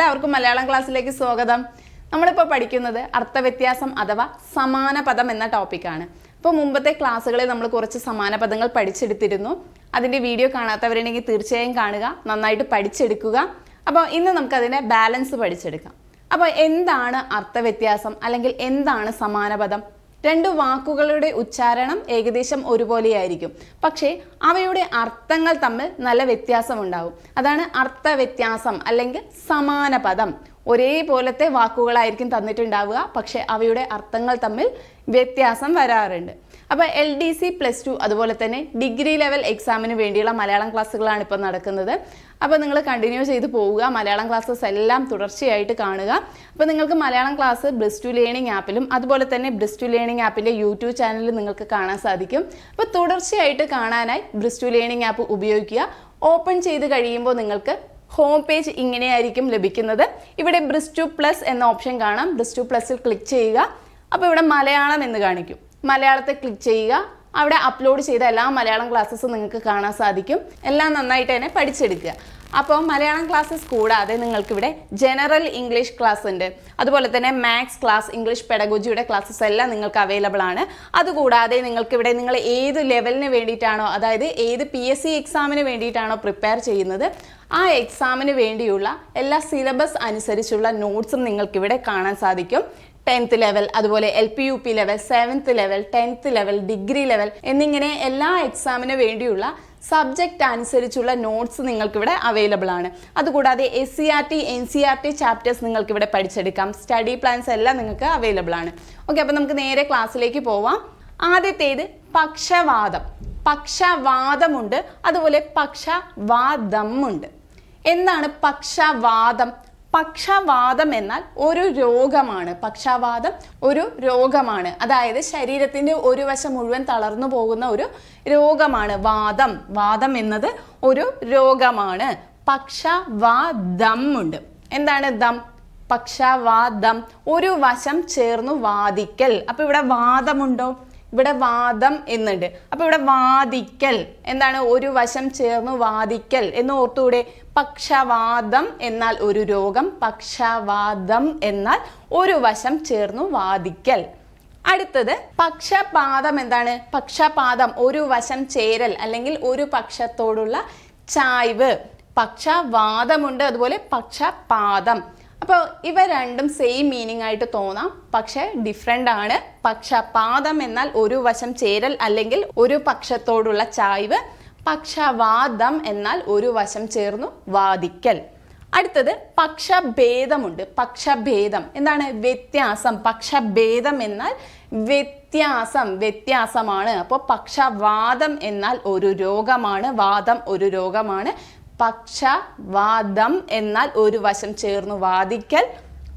എല്ലാവർക്കും മലയാളം ക്ലാസ്സിലേക്ക് സ്വാഗതം. നമ്മളിപ്പോൾ പഠിക്കുന്നത് അർത്ഥവ്യത്യാസം അഥവാ സമാന പദം എന്ന ടോപ്പിക്കാണ്. അപ്പോൾ മുമ്പത്തെ ക്ലാസ്സുകളിൽ നമ്മൾ കുറച്ച് സമാന പദങ്ങൾ പഠിച്ചെടുത്തിരുന്നു. അതിൻ്റെ വീഡിയോ കാണാത്തവരുണ്ടെങ്കിൽ തീർച്ചയായും കാണുക, നന്നായിട്ട് പഠിച്ചെടുക്കുക. അപ്പോൾ ഇന്ന് നമുക്കതിൻ്റെ ബാലൻസ് പഠിച്ചെടുക്കാം. അപ്പോൾ എന്താണ് അർത്ഥവ്യത്യാസം അല്ലെങ്കിൽ എന്താണ് സമാന പദം? രണ്ട് വാക്കുകളുടെ ഉച്ചാരണം ഏകദേശം ഒരുപോലെയായിരിക്കും, പക്ഷേ അവയുടെ അർത്ഥങ്ങൾ തമ്മിൽ നല്ല വ്യത്യാസമുണ്ടാകും. അതാണ് അർത്ഥവ്യത്യാസം അല്ലെങ്കിൽ സമാന പദം. ഒരേപോലത്തെ വാക്കുകളായിരിക്കും തന്നിട്ടുണ്ടാവുക, പക്ഷേ അവയുടെ അർത്ഥങ്ങൾ തമ്മിൽ വ്യത്യാസം വരാറുണ്ട്. അപ്പോൾ LDC +2 അതുപോലെ തന്നെ ഡിഗ്രി ലെവൽ എക്സാമിന് വേണ്ടിയുള്ള മലയാളം ക്ലാസ്സുകളാണ് ഇപ്പോൾ നടക്കുന്നത്. അപ്പോൾ നിങ്ങൾ കണ്ടിന്യൂ ചെയ്ത് പോവുക, മലയാളം ക്ലാസ്സസ് എല്ലാം തുടർച്ചയായിട്ട് കാണുക. അപ്പോൾ നിങ്ങൾക്ക് മലയാളം ക്ലാസ് ബ്രിസ്റ്റു ലേണിംഗ് ആപ്പിലും അതുപോലെ തന്നെ ബ്രിസ്റ്റു ലേണിംഗ് ആപ്പിൻ്റെ യൂട്യൂബ് ചാനലിൽ നിങ്ങൾക്ക് കാണാൻ സാധിക്കും. അപ്പോൾ തുടർച്ചയായിട്ട് കാണാനായി ബ്രിസ്റ്റു ലേണിംഗ് ആപ്പ് ഉപയോഗിക്കുക. ഓപ്പൺ ചെയ്ത് കഴിയുമ്പോൾ നിങ്ങൾക്ക് ഹോം പേജ് ഇങ്ങനെയായിരിക്കും ലഭിക്കുന്നത്. ഇവിടെ ബ്രിസ്റ്റു പ്ലസ് എന്ന ഓപ്ഷൻ കാണാം. ബ്രിസ്റ്റു പ്ലസിൽ ക്ലിക്ക് ചെയ്യുക. അപ്പോൾ ഇവിടെ മലയാളം എന്ന് കാണിക്കും. മലയാളത്തെ ക്ലിക്ക് ചെയ്യുക. അവിടെ അപ്ലോഡ് ചെയ്ത എല്ലാ മലയാളം ക്ലാസ്സസും നിങ്ങൾക്ക് കാണാൻ സാധിക്കും. എല്ലാം നന്നായിട്ട് തന്നെ പഠിച്ചെടുക്കുക. അപ്പോൾ മലയാളം ക്ലാസ്സസ് കൂടാതെ നിങ്ങൾക്കിവിടെ ജനറൽ ഇംഗ്ലീഷ് ക്ലാസ് ഉണ്ട്, അതുപോലെ തന്നെ മാത്സ് ക്ലാസ്, ഇംഗ്ലീഷ് പെഡഗോജിയുടെ ക്ലാസ്സസ് എല്ലാം നിങ്ങൾക്ക് അവൈലബിൾ ആണ്. അതുകൂടാതെ നിങ്ങൾക്കിവിടെ നിങ്ങൾ ഏത് ലെവലിന് വേണ്ടിയിട്ടാണോ, അതായത് ഏത് PSC എക്സാമിന് വേണ്ടിയിട്ടാണോ പ്രിപ്പയർ ചെയ്യുന്നത്, ആ എക്സാമിന് വേണ്ടിയുള്ള എല്ലാ സിലബസ് അനുസരിച്ചുള്ള നോട്ട്സും നിങ്ങൾക്കിവിടെ കാണാൻ സാധിക്കും. 10th ലെവൽ, അതുപോലെ LP UP level, 7th level, 10th level, degree level എന്നിങ്ങനെ എല്ലാ എക്സാമിന് വേണ്ടിയുള്ള സബ്ജക്റ്റ് അനുസരിച്ചുള്ള നോട്ട്സ് നിങ്ങൾക്കിവിടെ അവൈലബിൾ ആണ്. അതുകൂടാതെ SCERT NCERT ചാപ്റ്റേഴ്സ് നിങ്ങൾക്കിവിടെ പഠിച്ചെടുക്കാം. സ്റ്റഡി പ്ലാൻസ് എല്ലാം നിങ്ങൾക്ക് അവൈലബിൾ ആണ്. ഓക്കെ, അപ്പോൾ നമുക്ക് നേരെ ക്ലാസ്സിലേക്ക് പോവാം. ആദ്യത്തേത് പക്ഷവാദം. പക്ഷവാദമുണ്ട്, അതുപോലെ പക്ഷവാദമുണ്ട്. എന്താണ് പക്ഷവാദം? പക്ഷവാതം എന്നാൽ ഒരു രോഗമാണ്. പക്ഷവാതം ഒരു രോഗമാണ്, അതായത് ശരീരത്തിൻ്റെ ഒരു വശം മുഴുവൻ തളർന്നു പോകുന്ന ഒരു രോഗമാണ് വാദം. വാദം എന്നത് ഒരു രോഗമാണ്. പക്ഷവാദം ഉണ്ട്. എന്താണ് ദം? പക്ഷവാദം ഒരു വശം ചേർന്നു വാദിക്കൽ. അപ്പോൾ ഇവിടെ വാദമുണ്ടോ? ഇവിടെ വാദം എന്നുണ്ട്. അപ്പോൾ ഇവിടെ വാദിക്കൽ എന്താണ്? ഒരു വശം ചേർന്നു വാദിക്കൽ എന്ന് ഓർത്തുകൂടെ? പക്ഷവാദം എന്നാൽ ഒരു രോഗം, പക്ഷവാദം എന്നാൽ ഒരു വശം ചേർന്നു വാദിക്കൽ. അടുത്തത് പക്ഷപാതം. എന്താണ് പക്ഷപാതം? ഒരു വശം ചേരൽ അല്ലെങ്കിൽ ഒരു പക്ഷത്തോടുള്ള ചായ്വ്. പക്ഷവാദമുണ്ട്, അതുപോലെ പക്ഷപാതം. അപ്പോൾ ഇവ രണ്ടും സെയിം മീനിങ് ആയിട്ട് തോന്നാം, പക്ഷെ ഡിഫറെൻ്റ് ആണ്. പക്ഷപാതം എന്നാൽ ഒരു വശം ചേരൽ അല്ലെങ്കിൽ ഒരു പക്ഷത്തോടുള്ള ചായ്വ്. പക്ഷവാദം എന്നാൽ ഒരു വശം ചേർന്നു വാദിക്കൽ. അടുത്തത് പക്ഷഭേദമുണ്ട്. പക്ഷഭേദം എന്താണ്? വ്യത്യാസം. പക്ഷഭേദം എന്നാൽ വ്യത്യാസം, വ്യത്യാസമാണ്. അപ്പോൾ പക്ഷവാദം എന്നാൽ ഒരു രോഗമാണ്, വാദം ഒരു രോഗമാണ്. പക്ഷവാദം എന്നാൽ ഒരു വശം ചേർന്നു വാദിക്കൽ.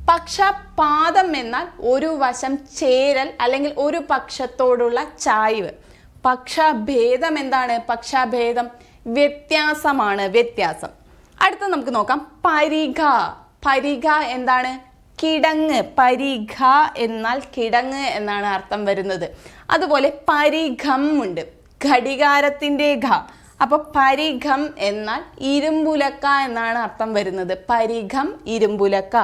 പക്ഷപാതം എന്നാൽ ഒരു വശം ചേരൽ അല്ലെങ്കിൽ ഒരു പക്ഷത്തോടുള്ള ചായ്വ്. പക്ഷഭേദം എന്താണ്? പക്ഷഭേദം വ്യത്യാസമാണ്, വ്യത്യാസം. അടുത്ത നമുക്ക് നോക്കാം പരിഘ. പരിഘ എന്താണ്? കിടങ്ങ്. പരിഘ എന്നാൽ കിടങ്ങ് എന്നാണ് അർത്ഥം വരുന്നത്. അതുപോലെ പരിഘം ഉണ്ട്, ഘടികാരത്തിൻ്റെ ഘ. അപ്പോൾ പരിഘം എന്നാൽ ഇരുമ്പുലക്ക എന്നാണ് അർത്ഥം വരുന്നത്. പരിഘം ഇരുമ്പുലക്ക.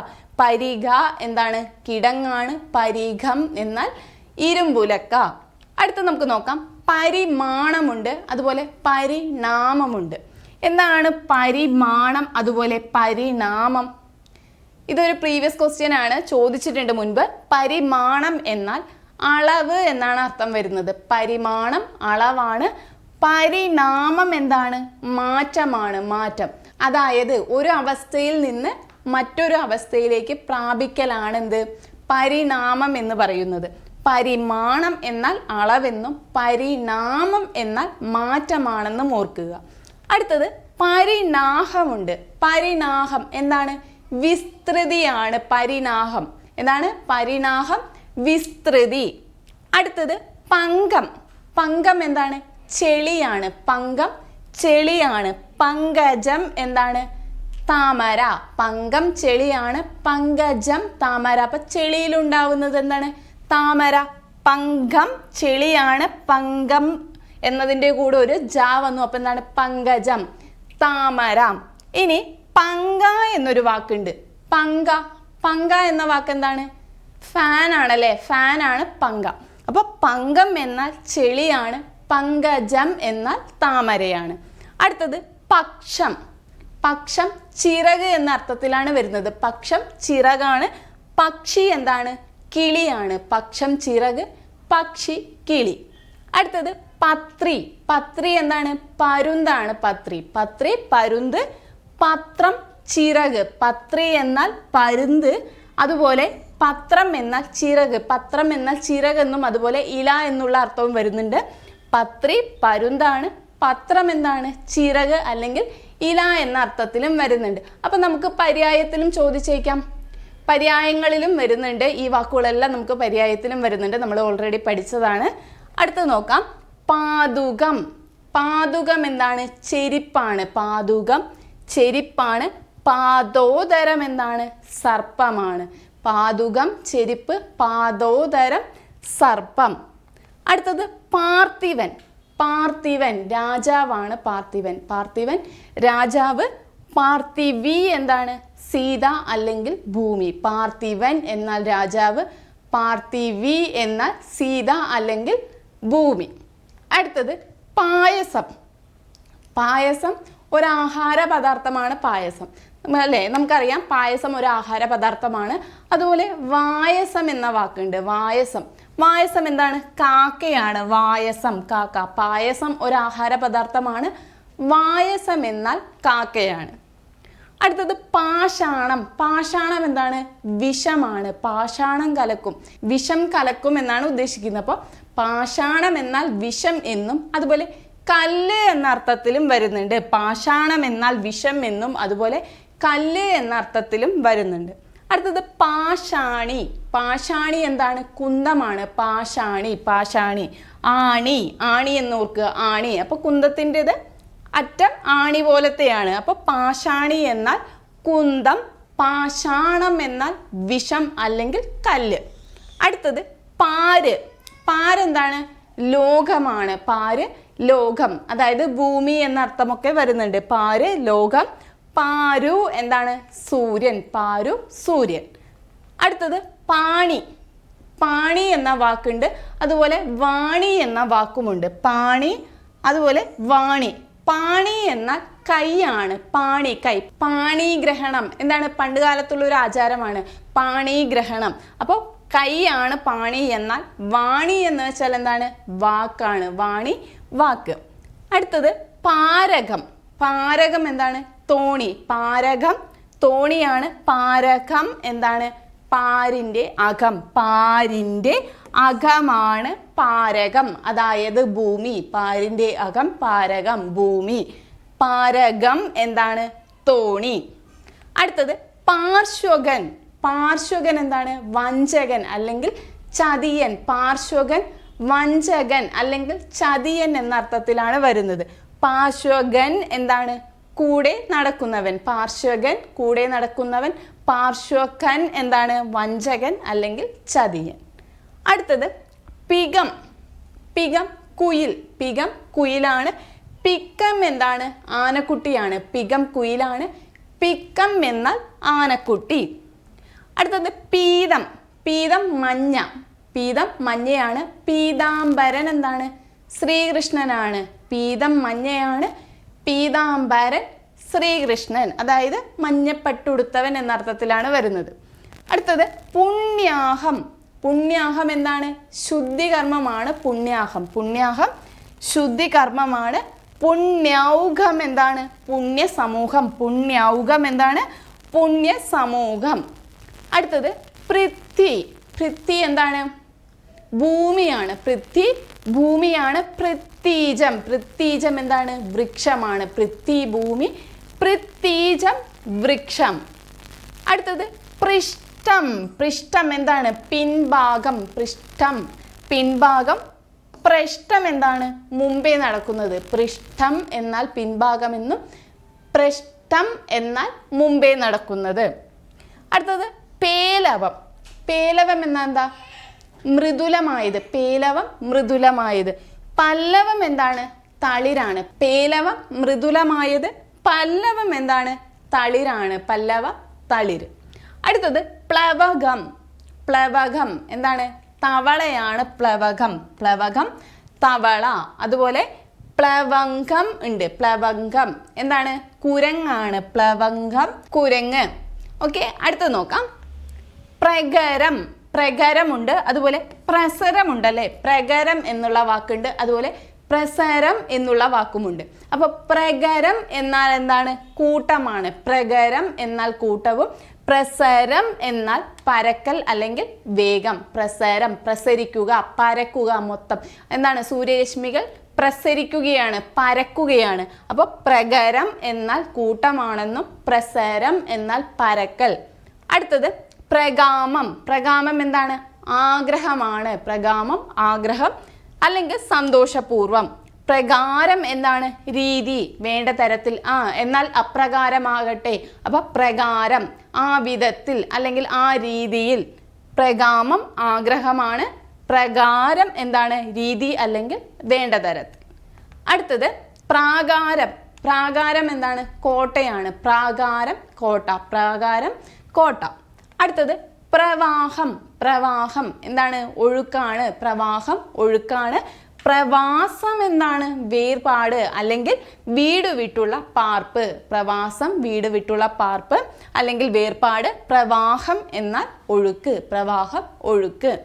പരിഘ എന്താണ്? കിടങ്ങാണ്. പരിഘം എന്നാൽ ഇരുമ്പുലക്ക. അടുത്ത നമുക്ക് നോക്കാം പരിമാണമുണ്ട്, അതുപോലെ പരിണാമമുണ്ട്. എന്താണ് പരിമാണം അതുപോലെ പരിണാമം? ഇതൊരു പ്രീവിയസ് ക്വസ്റ്റ്യൻ ആണ്, ചോദിച്ചിട്ടുണ്ട് മുൻപ്. പരിമാണം എന്നാൽ അളവ് എന്നാണ് അർത്ഥം വരുന്നത്. പരിമാണം അളവാണ്. പരിണാമം എന്താണ്? മാറ്റമാണ്, മാറ്റം. അതായത് ഒരു അവസ്ഥയിൽ നിന്ന് മറ്റൊരു അവസ്ഥയിലേക്ക് പ്രാപിക്കലാണ് എന്ത്? പരിണാമം എന്ന് പറയുന്നത്. പരിമാണം എന്നാൽ അളവെന്നും പരിണാമം എന്നാൽ മാറ്റമാണെന്നും ഓർക്കുക. അടുത്തത് പരിണാഹമുണ്ട്. പരിണാഹം എന്താണ്? വിസ്തൃതിയാണ്. പരിണാഹം എന്താണ്? പരിണാഹം വിസ്തൃതി. അടുത്തത് പങ്കം. പങ്കം എന്താണ്? ചെളിയാണ്. പങ്കം ചെളിയാണ്. പങ്കജം എന്താണ്? താമര. പങ്കം ചെളിയാണ്, പങ്കജം താമര. അപ്പൊ ചെളിയിലുണ്ടാവുന്നത് എന്താണ്? താമര. പങ്കം ചെളിയാണ്, പങ്കം എന്നതിൻ്റെ കൂടെ ഒരു ജ വന്നു, അപ്പം എന്താണ്? പങ്കജം, താമര. ഇനി പങ്ക എന്നൊരു വാക്കുണ്ട്. പങ്ക. പങ്ക എന്ന വാക്ക് എന്താണ്? ഫാൻ ആണല്ലേ, ഫാൻ ആണ് പങ്ക. അപ്പോൾ പങ്കം എന്നാൽ ചെളിയാണ്, പങ്കജം എന്നാൽ താമരയാണ്. അടുത്തത് പക്ഷം. പക്ഷം ചിറക് എന്ന അർത്ഥത്തിലാണ് വരുന്നത്. പക്ഷം ചിറകാണ്, പക്ഷി എന്താണ്? കിളിയാണ്. പക്ഷം ചിറക്, പക്ഷി കിളി. അടുത്തത് പത്രി. പത്രി എന്താണ്? പരുന്താണ്. പത്രി. പത്രി പരുന്ത്, പത്രം ചിറക്. പത്രി എന്നാൽ പരുന്ത്, അതുപോലെ പത്രം എന്നാൽ ചിറക്. പത്രം എന്നാൽ ചിറകെന്നും അതുപോലെ ഇല എന്നുള്ള അർത്ഥവും വരുന്നുണ്ട്. പത്രി പരുന്താണ്, പത്രം എന്താണ്? ചിറക് അല്ലെങ്കിൽ ഇല എന്ന അർത്ഥത്തിലും വരുന്നുണ്ട്. അപ്പം നമുക്ക് പര്യായത്തിലും ചോദിച്ചേക്കാം. പര്യായങ്ങളിലും വരുന്നുണ്ട്. ഈ വാക്കുകളെല്ലാം നമുക്ക് പര്യായത്തിലും വരുന്നുണ്ട്, നമ്മൾ ഓൾറെഡി പഠിച്ചതാണ്. അടുത്ത് നോക്കാം. പാദുകം. പാദുകം എന്താണ്? ചെരിപ്പാണ്. പാദുകം ചെരിപ്പാണ്. പാദോദരം എന്താണ്? സർപ്പമാണ്. പാദുകം ചെരിപ്പ്, പാദോദരം സർപ്പം. അടുത്തത് പാർത്ഥിവൻ. പാർത്ഥിവൻ രാജാവാണ്. പാർത്ഥിവൻ. പാർത്ഥിവൻ രാജാവ്. പാർത്ഥിവി എന്താണ്? സീത അല്ലെങ്കിൽ ഭൂമി. പാർത്ഥിവൻ എന്നാൽ രാജാവ്, പാർത്ഥിവി എന്നാൽ സീത അല്ലെങ്കിൽ ഭൂമി. അടുത്തത് പായസം. പായസം ഒരു ആഹാര പദാർത്ഥമാണ്. പായസം അല്ലേ, നമുക്കറിയാം പായസം ഒരു ആഹാര പദാർത്ഥമാണ്. അതുപോലെ വായസം എന്ന വാക്കുണ്ട്. വായസം. വായസം എന്താണ്? കാക്കയാണ്. വായസം കാക്ക. പായസം ഒരു ആഹാര പദാർത്ഥമാണ്, വായസം എന്നാൽ കാക്കയാണ്. അടുത്തത് പാഷാണം. പാഷാണം എന്താണ്? വിഷമാണ്. പാഷാണം കലക്കും, വിഷം കലക്കും എന്നാണ് ഉദ്ദേശിക്കുന്നത്. അപ്പോൾ പാഷാണം എന്നാൽ വിഷം എന്നും അതുപോലെ കല്ല് എന്ന അർത്ഥത്തിലും വരുന്നുണ്ട്. പാഷാണം എന്നാൽ വിഷം എന്നും അതുപോലെ കല്ല് എന്ന അർത്ഥത്തിലും വരുന്നുണ്ട്. അടുത്തത് പാഷാണി. പാഷാണി എന്താണ്? കുന്തമാണ്. പാഷാണി. പാഷാണി. ആണി. ആണി എന്ന് ഓർക്കുക. ആണി. അപ്പോൾ കുന്തത്തിൻ്റെത് അറ്റം ആണി പോലത്തെയാണ്. അപ്പോൾ പാഷാണി എന്നാൽ കുന്തം, പാഷാണം എന്നാൽ വിഷം അല്ലെങ്കിൽ കല്ല്. അടുത്തത് പാര്. പാരെന്താണ്? ലോകമാണ്. പാര് ലോകം, അതായത് ഭൂമി എന്ന അർത്ഥമൊക്കെ വരുന്നുണ്ട്. പാര് ലോകം. പാരു എന്താണ്? സൂര്യൻ. പാരു സൂര്യൻ. അടുത്തത് പാണി. പാണി എന്ന വാക്കുണ്ട്, അതുപോലെ വാണി എന്ന വാക്കുമുണ്ട്. പാണി അതുപോലെ വാണി. പാണി എന്നാൽ കൈയാണ്. പാണി കൈ. പാണിഗ്രഹണം എന്താണ്? പണ്ട് കാലത്തുള്ള ഒരു ആചാരമാണ് പാണിഗ്രഹണം. അപ്പോൾ കൈയാണ് പാണി എന്നാൽ വാണി എന്ന് വെച്ചാൽ എന്താണ്? വാക്കാണ്. വാണി വാക്ക്. അടുത്തത് പാരകം. പാരകം എന്താണ്? തോണി. പാരകം തോണിയാണ്. പാരകം എന്താണ്? പാരിൻ്റെ അകം. പാരിൻ്റെ അകമാണ് പാരകം, അതായത് ഭൂമി. പാരിൻ്റെ അകം പാരകം, ഭൂമി. പാരകം എന്താണ്? തോണി. അടുത്തത് പാർശ്വകൻ. പാർശ്വകൻ എന്താണ്? വഞ്ചകൻ അല്ലെങ്കിൽ ചതിയൻ. പാർശ്വകൻ വഞ്ചകൻ അല്ലെങ്കിൽ ചതിയൻ എന്ന അർത്ഥത്തിലാണ് വരുന്നത്. പാർശ്വകൻ എന്താണ്? കൂടെ നടക്കുന്നവൻ. പാർശ്വകൻ കൂടെ നടക്കുന്നവൻ. പാർശ്വകൻ എന്താണ്? വഞ്ചകൻ അല്ലെങ്കിൽ ചതിയൻ. അടുത്തത് പികം. പികം കുയിൽ. പികം കുയിലാണ്. പിക്കം എന്താണ്? ആനക്കുട്ടിയാണ്. പികം കുയിലാണ്. പിക്കം എന്നാൽ ആനക്കുട്ടി. അടുത്തത് പീതം. പീതം മഞ്ഞ. പീതം മഞ്ഞയാണ്. പീതാംബരൻ എന്താണ്? ശ്രീകൃഷ്ണനാണ്. പീതം മഞ്ഞയാണ്. പീതാംബരൻ ശ്രീകൃഷ്ണൻ, അതായത് മഞ്ഞപ്പട്ടുടുത്തവൻ എന്ന അർത്ഥത്തിലാണ് വരുന്നത്. അടുത്തത് പുണ്യാഹം. പുണ്യാഹം എന്താണ്? ശുദ്ധികർമ്മമാണ്. പുണ്യാഹം. പുണ്യാഹം ശുദ്ധികർമ്മമാണ്. പുണ്യൗഘം എന്താണ്? പുണ്യസമൂഹം. പുണ്യൗഘം എന്താണ്? പുണ്യസമൂഹം. അടുത്തത് പൃഥ്വി. പൃഥ്വി എന്താണ്? ഭൂമിയാണ്. പൃഥ്വി ഭൂമിയാണ്. പൃഥ്വീജം. പൃഥ്വീജം എന്താണ്? വൃക്ഷമാണ്. പൃഥ്വി ഭൂമി, പൃഥ്വീജം വൃക്ഷം. അടുത്തത് പൃഷ്ഠം. പൃഷ്ഠം എന്താണ്? പിൻഭാഗം. പൃഷ്ഠം പിൻഭാഗം. പൃഷ്ഠം എന്താണ്? മുമ്പേ നടക്കുന്നത്. പൃഷ്ഠം എന്നാൽ പിൻഭാഗം എന്നും പൃഷ്ഠം എന്നാൽ മുമ്പേ നടക്കുന്നത്. അടുത്തത് പേലവം. പേലവം എന്നാൽ എന്താ? മൃദുലമായത്. പേലവം മൃദുലമായത്. പല്ലവം എന്താണ്? തളിരാണ്. പേലവം മൃദുലമായത്. പല്ലവം എന്താണ്? തളിരാണ്. പല്ലവ തളിര്. അടുത്തത് പ്ലവകം. പ്ലവകം എന്താണ്? തവളയാണ് പ്ലവകം. പ്ലവകം തവള. അതുപോലെ പ്ലവങ്കം ഉണ്ട്. പ്ലവങ്കം എന്താണ്? കുരങ്ങാണ്. പ്ലവങ്കം കുരങ്ങ്. ഓക്കെ, അടുത്തത് നോക്കാം. പ്രകരം. പ്രകരമുണ്ട്, അതുപോലെ പ്രസരമുണ്ട് അല്ലേ? പ്രകരം എന്നുള്ള വാക്കുണ്ട്, അതുപോലെ പ്രസരം എന്നുള്ള വാക്കുമുണ്ട്. അപ്പൊ പ്രകരം എന്നാൽ എന്താണ്? കൂട്ടമാണ്. പ്രകരം എന്നാൽ കൂട്ടവും, പ്രസരം എന്നാൽ പരക്കൽ അല്ലെങ്കിൽ വേഗം. പ്രസരം പ്രസരിക്കുക, പരക്കുക, മൊത്തം എന്താണ്? സൂര്യരശ്മികൾ പ്രസരിക്കുകയാണ്, പരക്കുകയാണ്. അപ്പോൾ പ്രകരം എന്നാൽ കൂട്ടമാണെന്നും പ്രസരം എന്നാൽ പരക്കൽ. അടുത്തത് പ്രഗാമം. പ്രഗാമം എന്താണ്? ആഗ്രഹമാണ്. പ്രഗാമം ആഗ്രഹം അല്ലെങ്കിൽ സന്തോഷപൂർവം. പ്രകാരം എന്താണ്? രീതി, വേണ്ട തരത്തിൽ. എന്നാൽ അപ്രകാരമാകട്ടെ. അപ്പൊ പ്രകാരം ആ വിധത്തിൽ അല്ലെങ്കിൽ ആ രീതിയിൽ. പ്രഗാമം ആഗ്രഹമാണ്, പ്രകാരം എന്താണ്? രീതി അല്ലെങ്കിൽ വേണ്ട തരത്തിൽ. അടുത്തത് പ്രാകാരം. പ്രാകാരം എന്താണ്? കോട്ടയാണ്. പ്രാകാരം കോട്ട. പ്രാകാരം കോട്ട. അടുത്തത് പ്രവാഹം. പ്രവാഹം എന്താണ്? ഒഴുക്കാണ്. പ്രവാഹം ഒഴുക്കാണ്. പ്രവാസം എന്താണ്? വേർപാട് അല്ലെങ്കിൽ വീട് വിട്ടുള്ള പാർപ്പ്. പ്രവാസം വീട് വിട്ടുള്ള പാർപ്പ് അല്ലെങ്കിൽ വേർപാട്. പ്രവാഹം എന്നാൽ ഒഴുക്ക്. പ്രവാഹം ഒഴുക്ക്.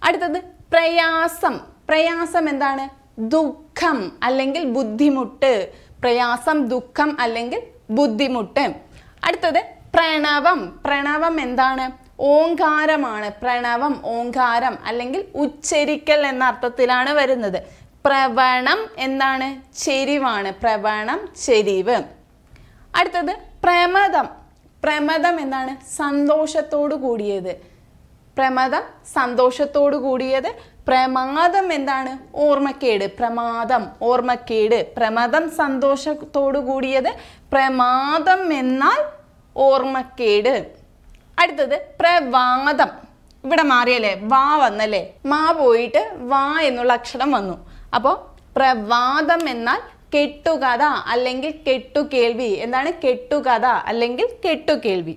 അടുത്തത് പ്രയാസം. പ്രയാസം എന്താണ്? ദുഃഖം അല്ലെങ്കിൽ ബുദ്ധിമുട്ട്. പ്രയാസം ദുഃഖം അല്ലെങ്കിൽ ബുദ്ധിമുട്ട്. അടുത്തത് പ്രണവം. പ്രണവം എന്താണ്? ഓങ്കാരമാണ്. പ്രണവം ഓങ്കാരം അല്ലെങ്കിൽ ഉച്ചരിക്കൽ എന്ന അർത്ഥത്തിലാണ് വരുന്നത്. പ്രവണം എന്താണ്? ചെരിവാണ്. പ്രവണം ചെരിവ്. അടുത്തത് പ്രമദം. പ്രമദം എന്താണ്? സന്തോഷത്തോടു കൂടിയത്. പ്രമദം സന്തോഷത്തോടു കൂടിയത്. പ്രമാദം എന്താണ്? ഓർമ്മക്കേട്. പ്രമാദം ഓർമ്മക്കേട്. പ്രമദം സന്തോഷത്തോടു കൂടിയത്. പ്രമാദം എന്നാൽ ഓർമ്മക്കേട്. അടുത്തത് പ്രവാദം. ഇവിടെ മാറിയല്ലേ? വാ വന്നല്ലേ? മാ പോയിട്ട് വാ എന്നുള്ള അക്ഷരം വന്നു. അപ്പോൾ പ്രവാദം എന്നാൽ കെട്ടുകഥ അല്ലെങ്കിൽ കെട്ടുകേൾവി. എന്താണ്? കെട്ടുകഥ അല്ലെങ്കിൽ കെട്ടുകേൾവി.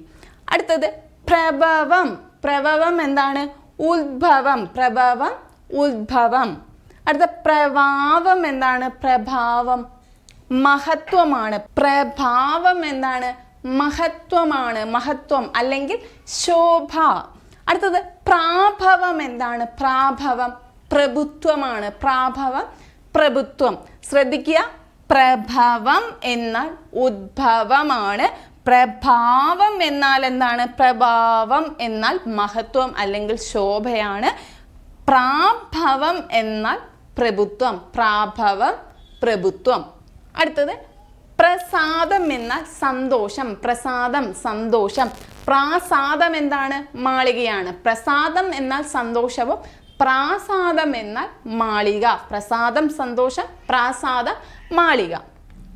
അടുത്തത് പ്രഭവം. പ്രഭവം എന്താണ്? ഉദ്ഭവം. പ്രഭവം ഉദ്ഭവം. അടുത്ത പ്രഭാവം എന്താണ്? പ്രഭാവം മഹത്വമാണ്. പ്രഭാവം എന്താണ്? മഹത്വമാണ്. മഹത്വം അല്ലെങ്കിൽ ശോഭ. അടുത്തത് പ്രാഭവം എന്താണ്? പ്രാഭവം പ്രഭുത്വമാണ്. പ്രാഭവം പ്രഭുത്വം. ശ്രദ്ധിക്കുക, പ്രഭവം എന്നാൽ ഉദ്ഭവമാണ്. പ്രഭാവം എന്നാൽ എന്താണ്? പ്രഭാവം എന്നാൽ മഹത്വം അല്ലെങ്കിൽ ശോഭയാണ്. പ്രാഭവം എന്നാൽ പ്രഭുത്വം. പ്രാഭവം പ്രഭുത്വം. അടുത്തത് പ്രസാദം എന്നാൽ സന്തോഷം. പ്രസാദം സന്തോഷം. പ്രാസാദം എന്താണ്? മാളികയാണ്. പ്രസാദം എന്നാൽ സന്തോഷവും, പ്രാസാദം എന്നാൽ മാളിക. പ്രസാദം സന്തോഷം, പ്രാസാദം മാളിക.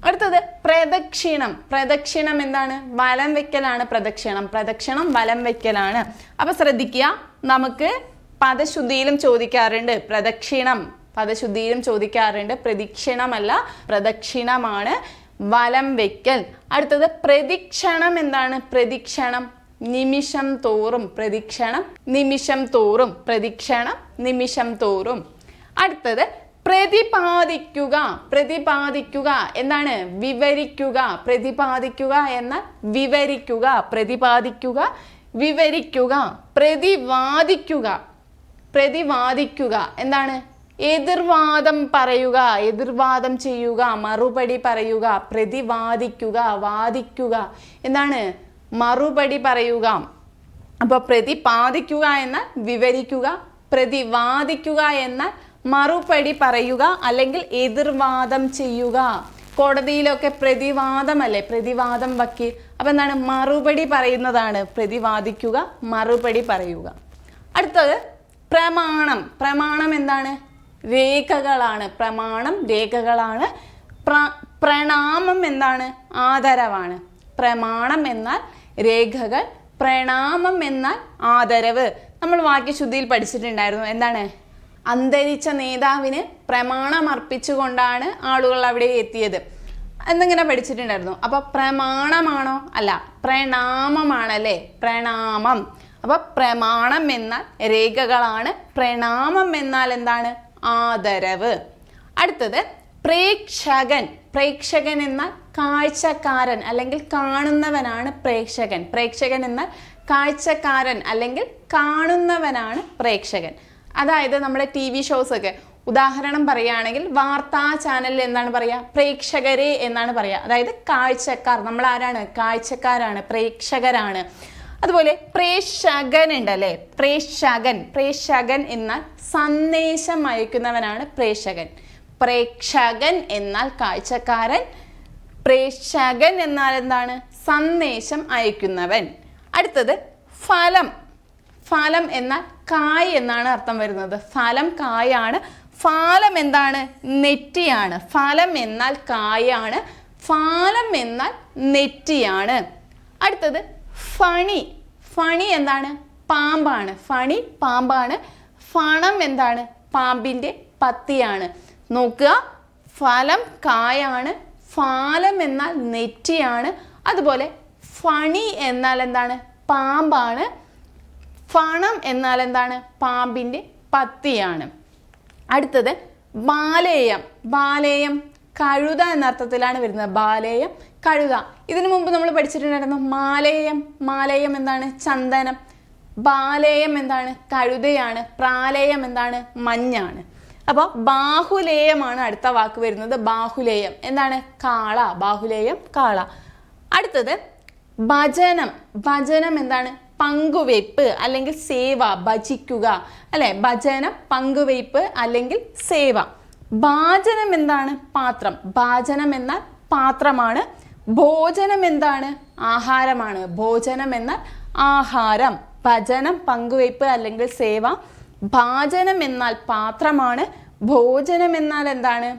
അടുത്തത് പ്രദക്ഷിണം. പ്രദക്ഷിണം എന്താണ്? വലം വെക്കലാണ് പ്രദക്ഷിണം. പ്രദക്ഷിണം വലം വെക്കലാണ്. അപ്പൊ ശ്രദ്ധിക്കുക, നമുക്ക് പദശുദ്ധിയിലും ചോദിക്കാറുണ്ട് പ്രദക്ഷിണം. പദശുദ്ധിയിലും ചോദിക്കാറുണ്ട്. പ്രദക്ഷിണമല്ല, പ്രദക്ഷിണമാണ് വലം വെക്കൽ. അടുത്തത് പ്രദക്ഷിണം എന്താണ്? പ്രദക്ഷിണം നിമിഷം തോറും. പ്രദക്ഷിണം നിമിഷം തോറും. പ്രദക്ഷിണം നിമിഷം തോറും. അടുത്തത് പ്രതിപാദിക്കുക. പ്രതിപാദിക്കുക എന്താണ്? വിവരിക്കുക. പ്രതിപാദിക്കുക എന്നാൽ വിവരിക്കുക. പ്രതിപാദിക്കുക വിവരിക്കുക. പ്രതിവാദിക്കുക. പ്രതിവാദിക്കുക എന്താണ്? എതിർവാദം പറയുക, എതിർവാദം ചെയ്യുക, മറുപടി പറയുക. പ്രതിവാദിക്കുക, വാദിക്കുക എന്താണ്? മറുപടി പറയുക. അപ്പോൾ പ്രതിപാദിക്കുക എന്നാൽ വിവരിക്കുക, പ്രതിവാദിക്കുക എന്നാൽ മറുപടി പറയുക അല്ലെങ്കിൽ എതിർവാദം ചെയ്യുക. കോടതിയിലൊക്കെ പ്രതിവാദമല്ലേ? പ്രതിവാദം വക്കീൽ. അപ്പം എന്താണ്? മറുപടി പറയുന്നതാണ്. പ്രതിവാദിക്കുക, മറുപടി പറയുക. അടുത്തത് പ്രമാണം. പ്രമാണം എന്താണ്? രേഖകളാണ്. പ്രമാണം രേഖകളാണ്. പ്രണാമം എന്താണ്? ആദരവാണ്. പ്രമാണം എന്നാൽ രേഖകൾ, പ്രണാമം എന്നാൽ ആദരവ്. നമ്മൾ വാക്യശുദ്ധിയിൽ പഠിച്ചിട്ടുണ്ടായിരുന്നു. എന്താണ്? അന്തരിച്ച നേതാവിന് പ്രമാണം അർപ്പിച്ചുകൊണ്ടാണ് ആളുകൾ അവിടെ എത്തിയത്. എന്നിങ്ങനെ പഠിച്ചിട്ടുണ്ടായിരുന്നു. അപ്പോൾ പ്രമാണമാണോ? അല്ല, പ്രണാമമാണല്ലേ, പ്രണാമം. അപ്പോൾ പ്രമാണം എന്നാൽ രേഖകളാണ്, പ്രണാമം എന്നാൽ എന്താണ്? ആദരവ്. അടുത്തത് പ്രേക്ഷകൻ. പ്രേക്ഷകൻ എന്നാൽ കാഴ്ചക്കാരൻ അല്ലെങ്കിൽ കാണുന്നവനാണ് പ്രേക്ഷകൻ. പ്രേക്ഷകൻ എന്നാൽ കാഴ്ചക്കാരൻ അല്ലെങ്കിൽ കാണുന്നവനാണ് പ്രേക്ഷകൻ. അതായത് നമ്മുടെ TV ഷോസ് ഒക്കെ ഉദാഹരണം പറയുകയാണെങ്കിൽ വാർത്താ ചാനലിൽ എന്താണ് പറയുക? പ്രേക്ഷകരെ എന്നാണ് പറയുക. അതായത് കാഴ്ചക്കാർ. നമ്മൾ ആരാണ്? കാഴ്ചക്കാരാണ്, പ്രേക്ഷകരാണ്. അതുപോലെ പ്രേക്ഷകൻ ഉണ്ടല്ലേ, പ്രേക്ഷകൻ. പ്രേക്ഷകൻ എന്നാൽ സന്ദേശം അയക്കുന്നവനാണ് പ്രേക്ഷകൻ. പ്രേക്ഷകൻ എന്നാൽ കാഴ്ചക്കാരൻ, പ്രേക്ഷകൻ എന്നാൽ എന്താണ്? സന്ദേശം അയക്കുന്നവൻ. അടുത്തത് ഫലം. ഫലം എന്നാൽ കായ് എന്നാണ് അർത്ഥം വരുന്നത്. ഫലം കായാണ്. ഫാലം എന്താണ്? നെറ്റിയാണ്. ഫലം എന്നാൽ കായാണ്, ഫാലം എന്നാൽ നെറ്റിയാണ്. അടുത്തത് ഫണി. ഫണി എന്താണ്? പാമ്പാണ്. ഫണി പാമ്പാണ്. ഫണം എന്താണ്? പാമ്പിൻ്റെ പത്തിയാണ്. നോക്കുക, ഫലം കായാണ്, ഫാലം എന്നാൽ നെറ്റിയാണ്, അതുപോലെ ഫണി എന്നാൽ എന്താണ്? പാമ്പാണ്, ഫണം എന്നാൽ എന്താണ്? പാമ്പിൻ്റെ പത്തിയാണ്. അടുത്തത് ബാലേയം. ബാലേയം കഴുത എന്ന അർത്ഥത്തിലാണ് വരുന്നത്. ബാലേയം കഴുത. ഇതിനു മുമ്പ് നമ്മൾ പഠിച്ചിട്ടുണ്ടായിരുന്നു മാലേയം. മാലേയം എന്താണ്? ചന്ദനം. ബാലേയം എന്താണ്? കഴുതയാണ്. പ്രാലേയം എന്താണ്? മഞ്ഞാണ്. അപ്പോൾ ബാഹുലേയമാണ് അടുത്ത വാക്ക് വരുന്നത്. ബാഹുലേയം എന്താണ്? കാള. ബാഹുലേയം കാള. അടുത്തത് ഭജനം. ഭജനം എന്താണ്? പങ്കുവയ്പ്പ് അല്ലെങ്കിൽ സേവ, ഭജിക്കുക അല്ലെ. ഭജനം പങ്കുവയ്പ്പ് അല്ലെങ്കിൽ സേവ. ഭാജനം എന്താണ്? പാത്രം. ഭാജനം എന്നാൽ പാത്രമാണ്. ഭോജനം എന്താണ്? ആഹാരമാണ്. ഭോജനം എന്നാൽ ആഹാരം. ഭജനം പങ്കുവയ്പ്പ് അല്ലെങ്കിൽ സേവ. ഭാജനം എന്നാൽ പാത്രമാണ്. ഭോജനം എന്നാൽ എന്താണ്?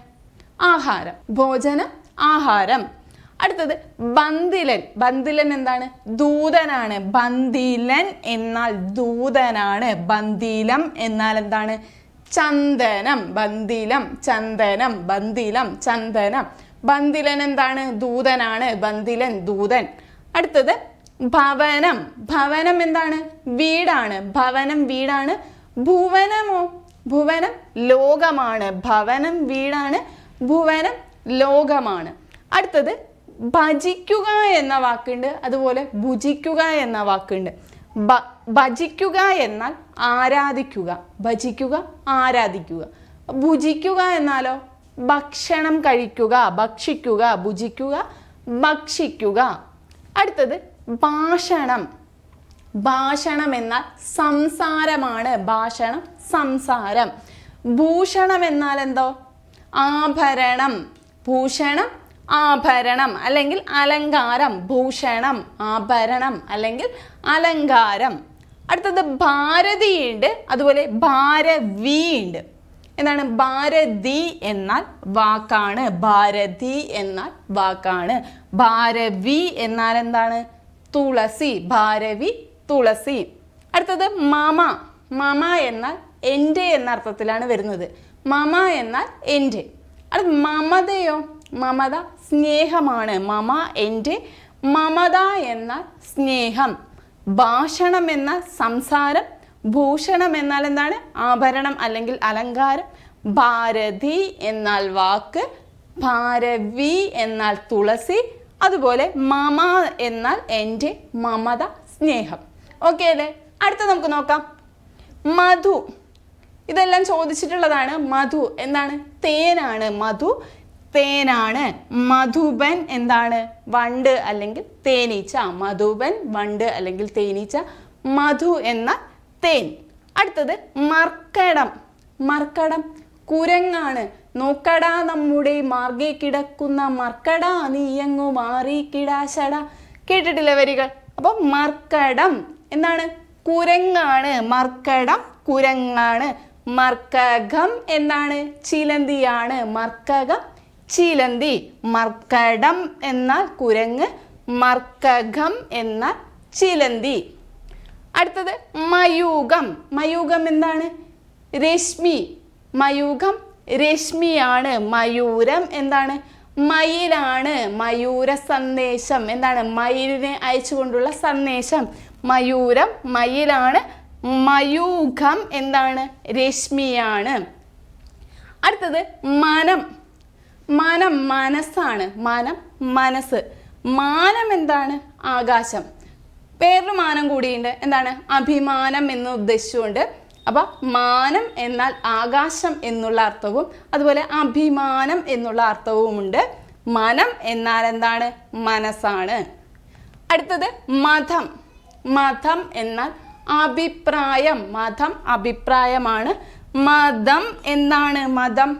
ആഹാരം. ഭോജനം ആഹാരം. അടുത്തത് ബന്ദിലൻ. ബന്ദിലൻ എന്താണ്? ദൂതനാണ്. ബന്ദിലൻ എന്നാൽ ദൂതനാണ്. ബന്ദിലം എന്നാൽ എന്താണ്? ചന്ദനം. ബന്ദിലം ചന്ദനം. ബന്ദിലം ചന്ദനം. ബന്ദിലൻ എന്താണ്? ദൂതനാണ്. ബന്ദിലൻ ദൂതൻ. അടുത്തത് ഭവനം. ഭവനം എന്താണ്? വീടാണ്. ഭവനം വീടാണ്. ഭുവനമോ? ഭുവനം ലോകമാണ്. ഭവനം വീടാണ്. ഭുവനം ലോകമാണ്. അടുത്തത് ഭജിക്കുക എന്ന വാക്കുണ്ട്, അതുപോലെ ഭുജിക്കുക എന്ന വാക്കുണ്ട്. ഭജിക്കുക എന്നാൽ ആരാധിക്കുക. ഭജിക്കുക ആരാധിക്കുക. ഭുജിക്കുക എന്നാലോ? ഭക്ഷണം കഴിക്കുക, ഭക്ഷിക്കുക. ഭുജിക്കുക ഭക്ഷിക്കുക. അടുത്തത് ഭാഷണം. ഭാഷണം എന്നാൽ സംസാരമാണ്. ഭാഷണം സംസാരം. ഭൂഷണം എന്നാൽ എന്തോ? ആഭരണം. ഭൂഷണം ആഭരണം അല്ലെങ്കിൽ അലങ്കാരം. ഭൂഷണം ആഭരണം അല്ലെങ്കിൽ അലങ്കാരം. അടുത്തത് ഭാരതിയുണ്ട്, അതുപോലെ ഭാരവി ഉണ്ട്. എന്താണ്? ഭാരതി എന്നാൽ വാക്കാണ്. ഭാരതി എന്നാൽ വാക്കാണ്. ഭാരവി എന്നാൽ എന്താണ്? തുളസി. ഭാരവി തുളസി. അടുത്തത് മമ. മമ എന്നാൽ എൻ്റെ എന്ന അർത്ഥത്തിലാണ് വരുന്നത്. മമ എന്നാൽ എൻ്റെ. അടുത്ത മമതയോ? മമത സ്നേഹമാണ്. മമ എൻ്റെ. മമത എന്നാൽ സ്നേഹം. ഭാഷണം എന്നാൽ സംസാരം. ഭൂഷണം എന്നാൽ എന്താണ്? ആഭരണം അല്ലെങ്കിൽ അലങ്കാരം. ഭാരതി എന്നാൽ വാക്ക്. ഭാരവി എന്നാൽ തുളസി. അതുപോലെ മമ എന്നാൽ എൻ്റെ. മമത സ്നേഹം. ഓക്കെ അല്ലേ? അടുത്ത നമുക്ക് നോക്കാം. മധു. ഇതെല്ലാം ചോദിച്ചിട്ടുള്ളതാണ്. മധു എന്താണ്? തേനാണ്. മധു തേനാണ്. മധുബൻ എന്താണ്? വണ്ട് അല്ലെങ്കിൽ തേനീച്ച. മധുബൻ വണ്ട് അല്ലെങ്കിൽ തേനീച്ച. മധു എന്ന തേൻ. അടുത്തത് മർക്കടം. മർക്കടം കുരങ്ങാണ്. നോക്കടാ നമ്മുടെ മാർഗെ കിടക്കുന്ന മർക്കടാ നീയങ്ങു മാറി കിടാശട. കേട്ടിട്ടില്ല വരികൾ? അപ്പം മർക്കടം എന്താണ്? കുരങ്ങാണ്. മർക്കടം കുരങ്ങാണ്. മർക്കകം എന്താണ്? ചിലന്തിയാണ്. മർക്കകം ചിലന്തി. മർക്കടം എന്നാൽ കുരങ്ങ്. മർക്കകം എന്നാൽ ചിലന്തി. അടുത്തത് മയൂകം. മയൂകം എന്താണ്? രശ്മി. മയൂകം രശ്മിയാണ്. മയൂരം എന്താണ്? മയിലാണ്, മയൂര സന്ദേശം. എന്താണ്? മയിലിനെ അയച്ചുകൊണ്ടുള്ള സന്ദേശം. മയൂരം മയിലാണ്. മയൂഖം എന്താണ്? രശ്മിയാണ്. അടുത്തത് മനം. മനം മനസ്സാണ്. മനം മനസ്സ്. മാനം എന്താണ്? ആകാശം. വേറൊരു മാനം കൂടിയുണ്ട്. എന്താണ്? അഭിമാനം എന്ന് ഉദ്ദേശിച്ചുകൊണ്ട്. അപ്പം മാനം എന്നാൽ ആകാശം എന്നുള്ള അർത്ഥവും അതുപോലെ അഭിമാനം എന്നുള്ള അർത്ഥവുമുണ്ട്. മനം എന്നാൽ എന്താണ്? മനസ്സാണ്. അടുത്തത് മതം. മതം എന്നാൽ അഭിപ്രായം. മതം അഭിപ്രായമാണ്. മതം എന്താണ്? മതം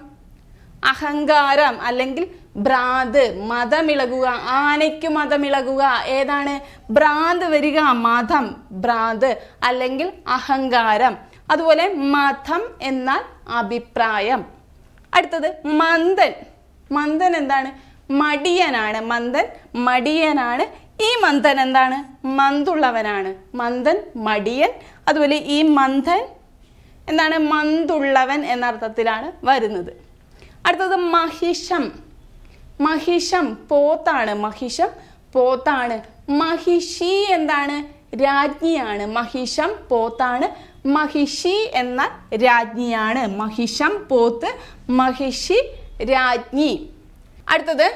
അഹങ്കാരം അല്ലെങ്കിൽ ഭ്രാന്ത്. മതമിളകുക, ആനയ്ക്ക് മതമിളകുക. ഏതാണ്? ഭ്രാന്ത് വരിക. മതം ഭ്രാന്ത് അല്ലെങ്കിൽ അഹങ്കാരം. അതുപോലെ മതം എന്നാൽ അഭിപ്രായം. അടുത്തത് മന്ദൻ. മന്ദൻ എന്താണ്? മടിയനാണ്. മന്ദൻ മടിയനാണ്. ഈ മന്ദൻ എന്താണ്? മന്തുള്ളവനാണ്. മന്ദൻ മടിയൻ. അതുപോലെ ഈ മന്ദൻ എന്താണ്? മന്തുള്ളവൻ എന്ന അർത്ഥത്തിലാണ് വരുന്നത്. അടുത്തത് മഹിഷം. മഹിഷം പോത്താണ്. മഹിഷം പോത്താണ്. മഹിഷി എന്താണ്? രാജ്ഞിയാണ്. മഹിഷം പോത്താണ്. മഹിഷി എന്ന രാജ്ഞിയാണ്. മഹിഷം പോത്ത്, മഹിഷി രാജ്ഞി. അടുത്തത്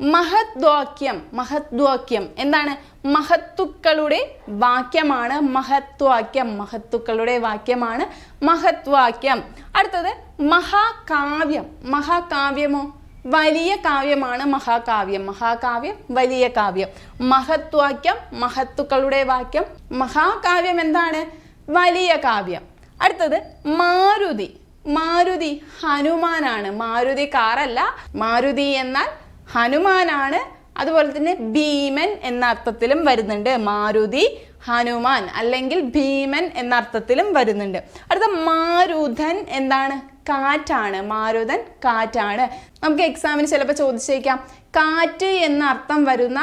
മഹദ്വാക്യം. മഹദ്വാക്യം എന്താണ്? മഹത്തുക്കളുടെ വാക്യമാണ് മഹത്വാക്യം. മഹത്തുക്കളുടെ വാക്യമാണ് മഹത്വാക്യം. അടുത്തത് മഹാകാവ്യം. മഹാകാവ്യമോ? വലിയ കാവ്യമാണ് മഹാകാവ്യം. മഹാകാവ്യം വലിയ കാവ്യം. മഹത്വാക്യം മഹത്തുക്കളുടെ വാക്യം. മഹാകാവ്യം എന്താണ്? വലിയ കാവ്യം. അടുത്തത് മാരുതി. മാരുതി ഹനുമാനാണ്. മാരുതി കാറല്ല. മാരുതി എന്നാൽ ഹനുമാനാണ്. അതുപോലെ തന്നെ ഭീമൻ എന്ന അർത്ഥത്തിലും വരുന്നുണ്ട്. മാരുതി ഹനുമാൻ അല്ലെങ്കിൽ ഭീമൻ എന്ന അർത്ഥത്തിലും വരുന്നുണ്ട്. അടുത്ത മാരുതൻ എന്താണ്? കാറ്റാണ്. മാരുതൻ കാറ്റാണ്. നമുക്ക് എക്സാമിന് ചിലപ്പോൾ ചോദിച്ചേക്കാം, കാറ്റ് എന്ന അർത്ഥം വരുന്ന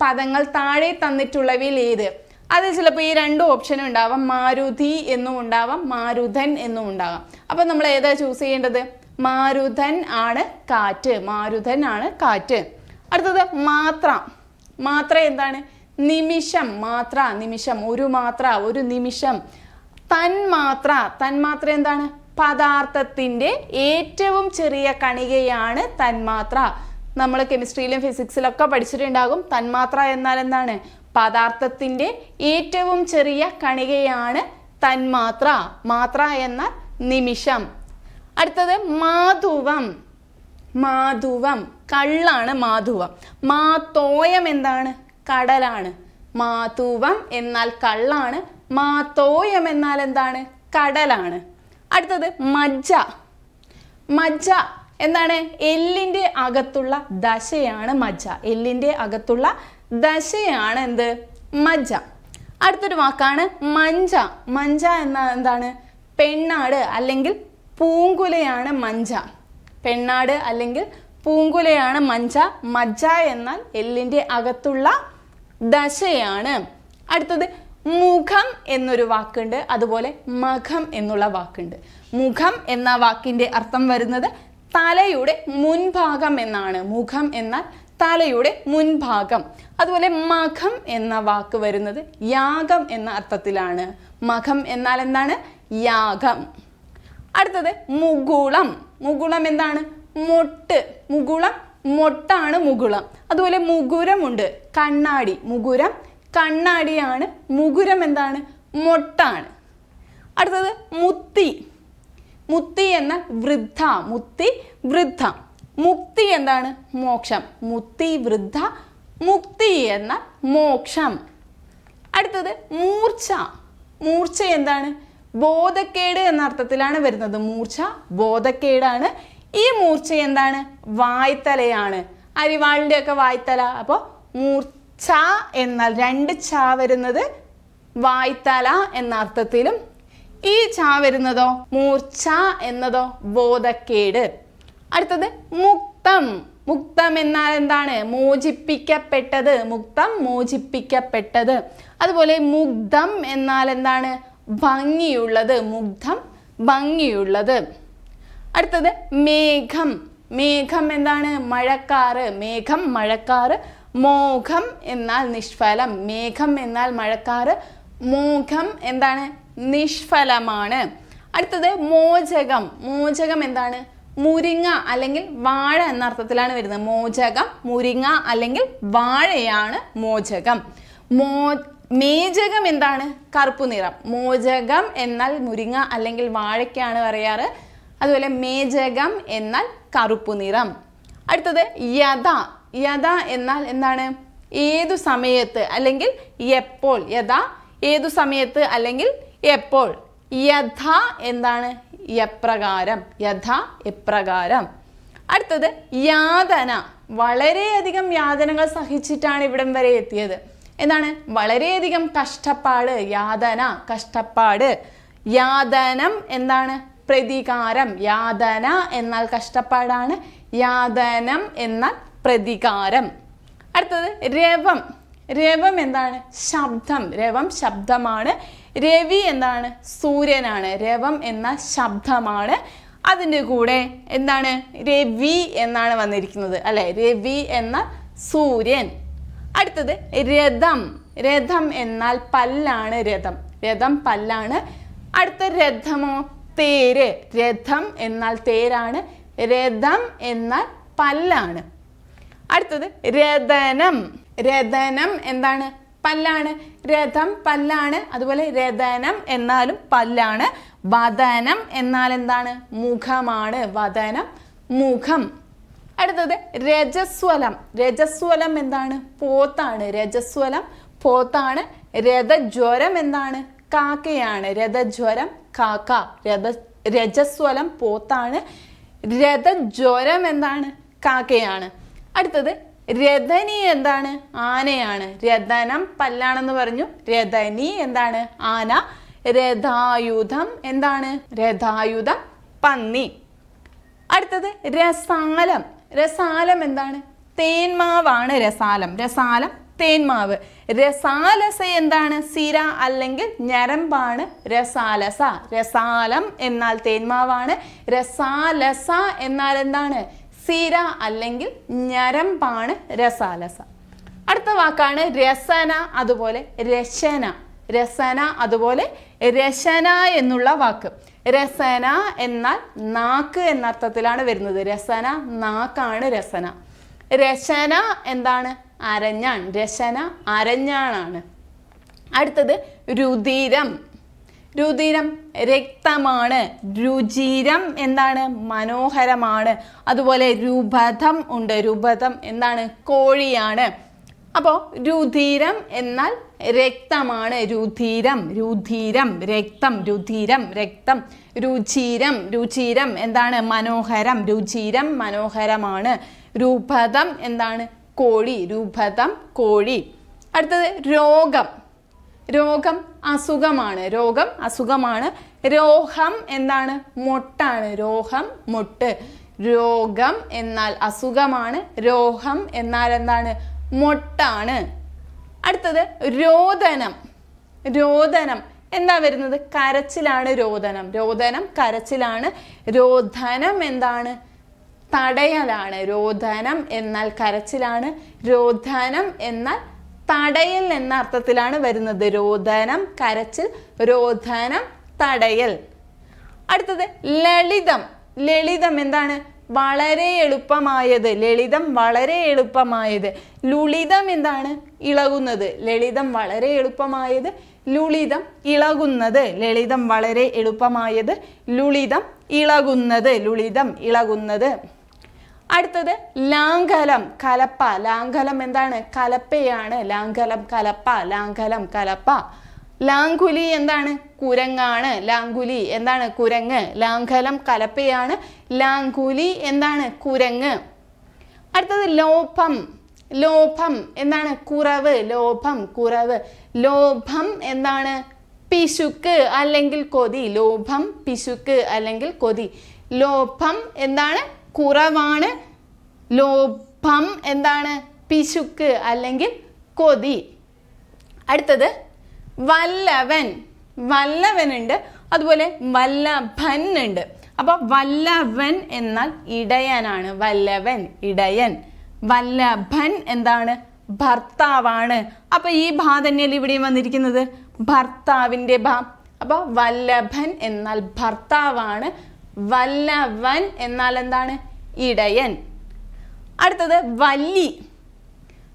പദങ്ങൾ താഴെ തന്നിട്ടുള്ളവയിൽ ഏത്? അത് ചിലപ്പോൾ ഈ രണ്ട് ഓപ്ഷനും ഉണ്ടാവാം. മാരുതി എന്നും ഉണ്ടാവാം, മാരുതൻ എന്നും ഉണ്ടാവാം. അപ്പം നമ്മൾ ഏതാ ചൂസ് ചെയ്യേണ്ടത്? മാരുതൻ ആണ് കാറ്റ്. മാരുതൻ ആണ് കാറ്റ്. അടുത്തത് മാത്ര. മാത്ര എന്താണ്? നിമിഷം. മാത്ര നിമിഷം. ഒരു മാത്ര ഒരു നിമിഷം. തന്മാത്ര. തന്മാത്ര എന്താണ്? പദാർത്ഥത്തിൻ്റെ ഏറ്റവും ചെറിയ കണികയാണ് തന്മാത്ര. നമ്മൾ കെമിസ്ട്രിയിലും ഫിസിക്സിലൊക്കെ പഠിച്ചിട്ടുണ്ടാകും. തന്മാത്ര എന്നാൽ എന്താണ്? പദാർത്ഥത്തിൻ്റെ ഏറ്റവും ചെറിയ കണികയാണ് തന്മാത്ര. മാത്ര എന്നാൽ നിമിഷം. അടുത്തത് മാധുവം. മാധുവം കള്ളാണ്. മാധുവം. മാത്തോയം എന്താണ്? കടലാണ്. മാധുവം എന്നാൽ കള്ളാണ്. മാത്തോയം എന്നാൽ എന്താണ്? കടലാണ്. അടുത്തത് മജ്ജ. മജ്ജ എന്താണ്? എല്ലിൻ്റെ അകത്തുള്ള ദശയാണ് മജ്ജ. എല്ലിൻ്റെ അകത്തുള്ള ദശയാണ് എന്ത്? മജ്ജ. അടുത്തൊരു വാക്കാണ് മഞ്ച. മഞ്ച എന്നാൽ എന്താണ്? പെണ്ണാട് അല്ലെങ്കിൽ പൂങ്കുലയാണ് മഞ്ച. പെണ്ണാട് അല്ലെങ്കിൽ പൂങ്കുലയാണ് മഞ്ച. മജ്ജ എന്നാൽ എല്ലിൻ്റെ അകത്തുള്ള ദശയാണ്. അടുത്തത് മുഖം എന്നൊരു വാക്കുണ്ട്. അതുപോലെ മഖം എന്നുള്ള വാക്കുണ്ട്. മുഖം എന്ന വാക്കിൻ്റെ അർത്ഥം വരുന്നത് തലയുടെ മുൻഭാഗം എന്നാണ്. മുഖം എന്നാൽ തലയുടെ മുൻഭാഗം. അതുപോലെ മഖം എന്ന വാക്ക് വരുന്നത് യാഗം എന്ന അർത്ഥത്തിലാണ്. മഖം എന്നാൽ എന്താണ്? യാഗം. അടുത്തത് മുകുളം. മുകുളം എന്താണ്? മൊട്ട്. മുകുളം മൊട്ടാണ് മുകുളം. അതുപോലെ മുകുരമുണ്ട്. കണ്ണാടി. മുകുരം കണ്ണാടിയാണ്. മുകുരം എന്താണ്? മൊട്ടാണ്. അടുത്തത് മുത്തി. മുത്തി എന്ന വൃദ്ധ. മുത്തി വൃദ്ധ. മുക്തി എന്താണ്? മോക്ഷം. മുക്തി വൃദ്ധ. മുക്തി എന്ന മോക്ഷം. അടുത്തത് മൂർച്ച. മൂർച്ച എന്താണ്? ബോധക്കേട് എന്ന അർത്ഥത്തിലാണ് വരുന്നത്. മൂർച്ച ബോധക്കേടാണ്. ഈ മൂർച്ച എന്താണ്? വായ്ത്തലയാണ്. അരിവാളിൻ്റെ ഒക്കെ വായ്ത്തല. അപ്പോൾ മൂർച്ച എന്നാൽ രണ്ട് ച വരുന്നത് വായ്ത്തല എന്ന അർത്ഥത്തിലും ഈ ച വരുന്നതോ മൂർച്ച എന്നതോ ബോധക്കേട്. അടുത്തത് മുക്തം. മുക്തം എന്നാൽ എന്താണ്? മോചിപ്പിക്കപ്പെട്ടത്. മുക്തം മോചിപ്പിക്കപ്പെട്ടത്. അതുപോലെ മുഗ്ധം എന്നാൽ എന്താണ്? ഭംഗിയുള്ളത്. മുഗ്ധം ഭംഗിയുള്ളത്. അടുത്തത് മേഘം. മേഘം എന്താണ്? മഴക്കാറ്. മേഘം മഴക്കാറ്. മോഘം എന്നാൽ നിഷ്ഫലം. മേഘം എന്നാൽ മഴക്കാറ്. മോഘം എന്താണ്? നിഷ്ഫലമാണ്. അടുത്തത് മോചകം. മോചകം എന്താണ്? മുരിങ്ങ അല്ലെങ്കിൽ വാഴ എന്ന അർത്ഥത്തിലാണ് വരുന്നത്. മോചകം മുരിങ്ങ അല്ലെങ്കിൽ വാഴയാണ് മോചകം. മേചകം എന്താണ്? കറുപ്പ് നിറം. മോചകം എന്നാൽ മുരിങ്ങ അല്ലെങ്കിൽ വാഴയ്ക്കാണ് പറയാറ്. അതുപോലെ മേചകം എന്നാൽ കറുപ്പ് നിറം. അടുത്തത് യഥ. യഥ എന്നാൽ എന്താണ്? ഏതു സമയത്ത് അല്ലെങ്കിൽ എപ്പോൾ. യഥ ഏതു സമയത്ത് അല്ലെങ്കിൽ എപ്പോൾ. യഥ എന്താണ്? എപ്രകാരം. യഥ എപ്രകാരം. അടുത്തത് യാതന. വളരെയധികം യാതനകൾ സഹിച്ചിട്ടാണ് ഇവിടം വരെ എത്തിയത്. എന്താണ്? വളരെയധികം കഷ്ടപ്പാട്. യാതന കഷ്ടപ്പാട്. യാതനം എന്താണ്? പ്രതികാരം. യാതന എന്നാൽ കഷ്ടപ്പാടാണ്. യാതനം എന്നാൽ പ്രതികാരം. അടുത്തത് രവം. രവം എന്താണ്? ശബ്ദം. രവം ശബ്ദമാണ്. രവി എന്താണ്? സൂര്യനാണ്. രവം എന്ന ശബ്ദമാണ്. അതിൻ്റെ കൂടെ എന്താണ്? രവി എന്നാണ് വന്നിരിക്കുന്നത് അല്ലെ. രവി എന്ന സൂര്യൻ. അടുത്തത് രഥം. രഥം എന്നാൽ പല്ലാണ്. രഥം. രഥം പല്ലാണ്. അടുത്ത രഥമോ? തേര്. രഥം എന്നാൽ തേരാണ്. രഥം എന്നാൽ പല്ലാണ്. അടുത്തത് രഥനം. രഥനം എന്താണ്? പല്ലാണ്. രഥം പല്ലാണ്. അതുപോലെ രഥനം എന്നാലും പല്ലാണ്. വദനം എന്നാൽ എന്താണ്? മുഖമാണ്. വദനം മുഖം. അടുത്തത് രജസ്വലം. രജസ്വലം എന്താണ്? പോത്താണ്. രജസ്വലം പോത്താണ്. രഥജ്വരം എന്താണ്? കാക്കയാണ്. രഥജ്വരം കാക്ക. രജസ്വലം പോത്താണ്. രഥജ്വരം എന്താണ്? കാക്കയാണ്. അടുത്തത് രഥനി എന്താണ്? ആനയാണ്. രഥനം പല്ലാണെന്ന് പറഞ്ഞു. രഥനി എന്താണ്? ആന. രഥായുധം എന്താണ്? രഥായുധം പന്നി. അടുത്തത് രസാലം. രസാലം എന്താണ്? തേന്മാവാണ് രസാലം. രസാലം തേന്മാവ്. രസാലസ എന്താണ്? സിര അല്ലെങ്കിൽ ഞരമ്പാണ് രസാലസ. രസാലം എന്നാൽ തേന്മാവാണ്. രസാലസ എന്നാൽ എന്താണ്? സിര അല്ലെങ്കിൽ ഞരമ്പാണ് രസാലസ. അടുത്ത വാക്കാണ് രസന അതുപോലെ രശന. രസന അതുപോലെ രശന എന്നുള്ള വാക്ക്. രസന എന്നാൽ നാക്ക് എന്നർത്ഥത്തിലാണ് വരുന്നത്. രസന നാക്കാണ് രസന. രശന എന്താണ്? അരഞ്ഞാൺ. രശന അരഞ്ഞാണാണ്. അടുത്തത് രുധിരം. രുധിരം രക്തമാണ്. രുചിരം എന്താണ്? മനോഹരമാണ്. അതുപോലെ രുഭതം ഉണ്ട്. രുഭതം എന്താണ്? കോഴിയാണ്. അപ്പോൾ രുധിരം എന്നാൽ രക്തമാണ്. രുധിരം. രുധിരം രക്തം. രുധിരം രക്തം. രുചിരം. രുചിരം എന്താണ്? മനോഹരം. രുചിരം മനോഹരമാണ്. രുഭതം എന്താണ്? കോഴി. രുഭതം കോഴി. അടുത്തത് രോഗം. രോഗം അസുഖമാണ്. രോഗം അസുഖമാണ്. രോഹം എന്താണ്? മൊട്ടാണ്. രോഹം മൊട്ട്. രോഗം എന്നാൽ അസുഖമാണ്. രോഹം എന്നാൽ എന്താണ്? മൊട്ടാണ്. അടുത്തത് രോദനം. രോദനം എന്താ വരുന്നത്? കരച്ചിലാണ് രോദനം. രോദനം കരച്ചിലാണ്. രോധനം എന്താണ്? തടയലാണ്. രോധനം എന്നാൽ കരച്ചിലാണ്. രോധനം എന്നാൽ തടയൽ എന്ന അർത്ഥത്തിലാണ് വരുന്നത്. രോദനം കരച്ചിൽ. രോധനം തടയൽ. അടുത്തത് ലളിതം. ലളിതം എന്താണ്? വളരെ എളുപ്പമായത്. ലളിതം വളരെ എളുപ്പമായത്. ലുളിതം എന്താണ്? ഇളകുന്നത്. ലളിതം വളരെ എളുപ്പമായത്. ലുളിതം ഇളകുന്നത്. ലളിതം വളരെ എളുപ്പമായത്. ലുളിതം ഇളകുന്നത്. ലുളിതം ഇളകുന്നത്. അടുത്തത് ലാംഘലം. കലപ്പ. ലാംഘലം എന്താണ്? കലപ്പയാണ്. ലാംഘലം കലപ്പ. ലാംഘലം കലപ്പ. ലാങ്കുലി എന്താണ്? കുരങ്ങാണ്. ലാങ്കുലി എന്താണ്? കുരങ്ങ്. ലാംഘലം കലപ്പയാണ്. ലാങ്കുലി എന്താണ്? കുരങ്ങ്. അടുത്തത് ലോഭം. ലോഭം എന്താണ്? കുറവ്. ലോഭം കുറവ്. ലോഭം എന്താണ്? പിശുക്ക് അല്ലെങ്കിൽ കൊതി. ലോഭം പിശുക്ക് അല്ലെങ്കിൽ കൊതി. ലോഭം എന്താണ്? കുറവാണ്. ലോഭം എന്താണ്? പിശുക്ക് അല്ലെങ്കിൽ കൊതി. അടുത്തത് വല്ലവൻ. വല്ലവൻ ഉണ്ട്. അതുപോലെ വല്ലഭൻ ഉണ്ട്. അപ്പോൾ വല്ലഭൻ എന്നാൽ ഇടയനാണ്. വല്ലഭൻ ഇടയൻ. വല്ലഭൻ എന്താണ്? ഭർത്താവാണ്. അപ്പൊ ഈ ഭാ തന്നെയല്ലേ ഇവിടെയും വന്നിരിക്കുന്നത്, ഭർത്താവിൻ്റെ ഭാ. അപ്പോൾ വല്ലഭൻ എന്നാൽ ഭർത്താവാണ്. വല്ലഭൻ എന്നാൽ എന്താണ്? ഇടയൻ. അടുത്തത് വല്ലി.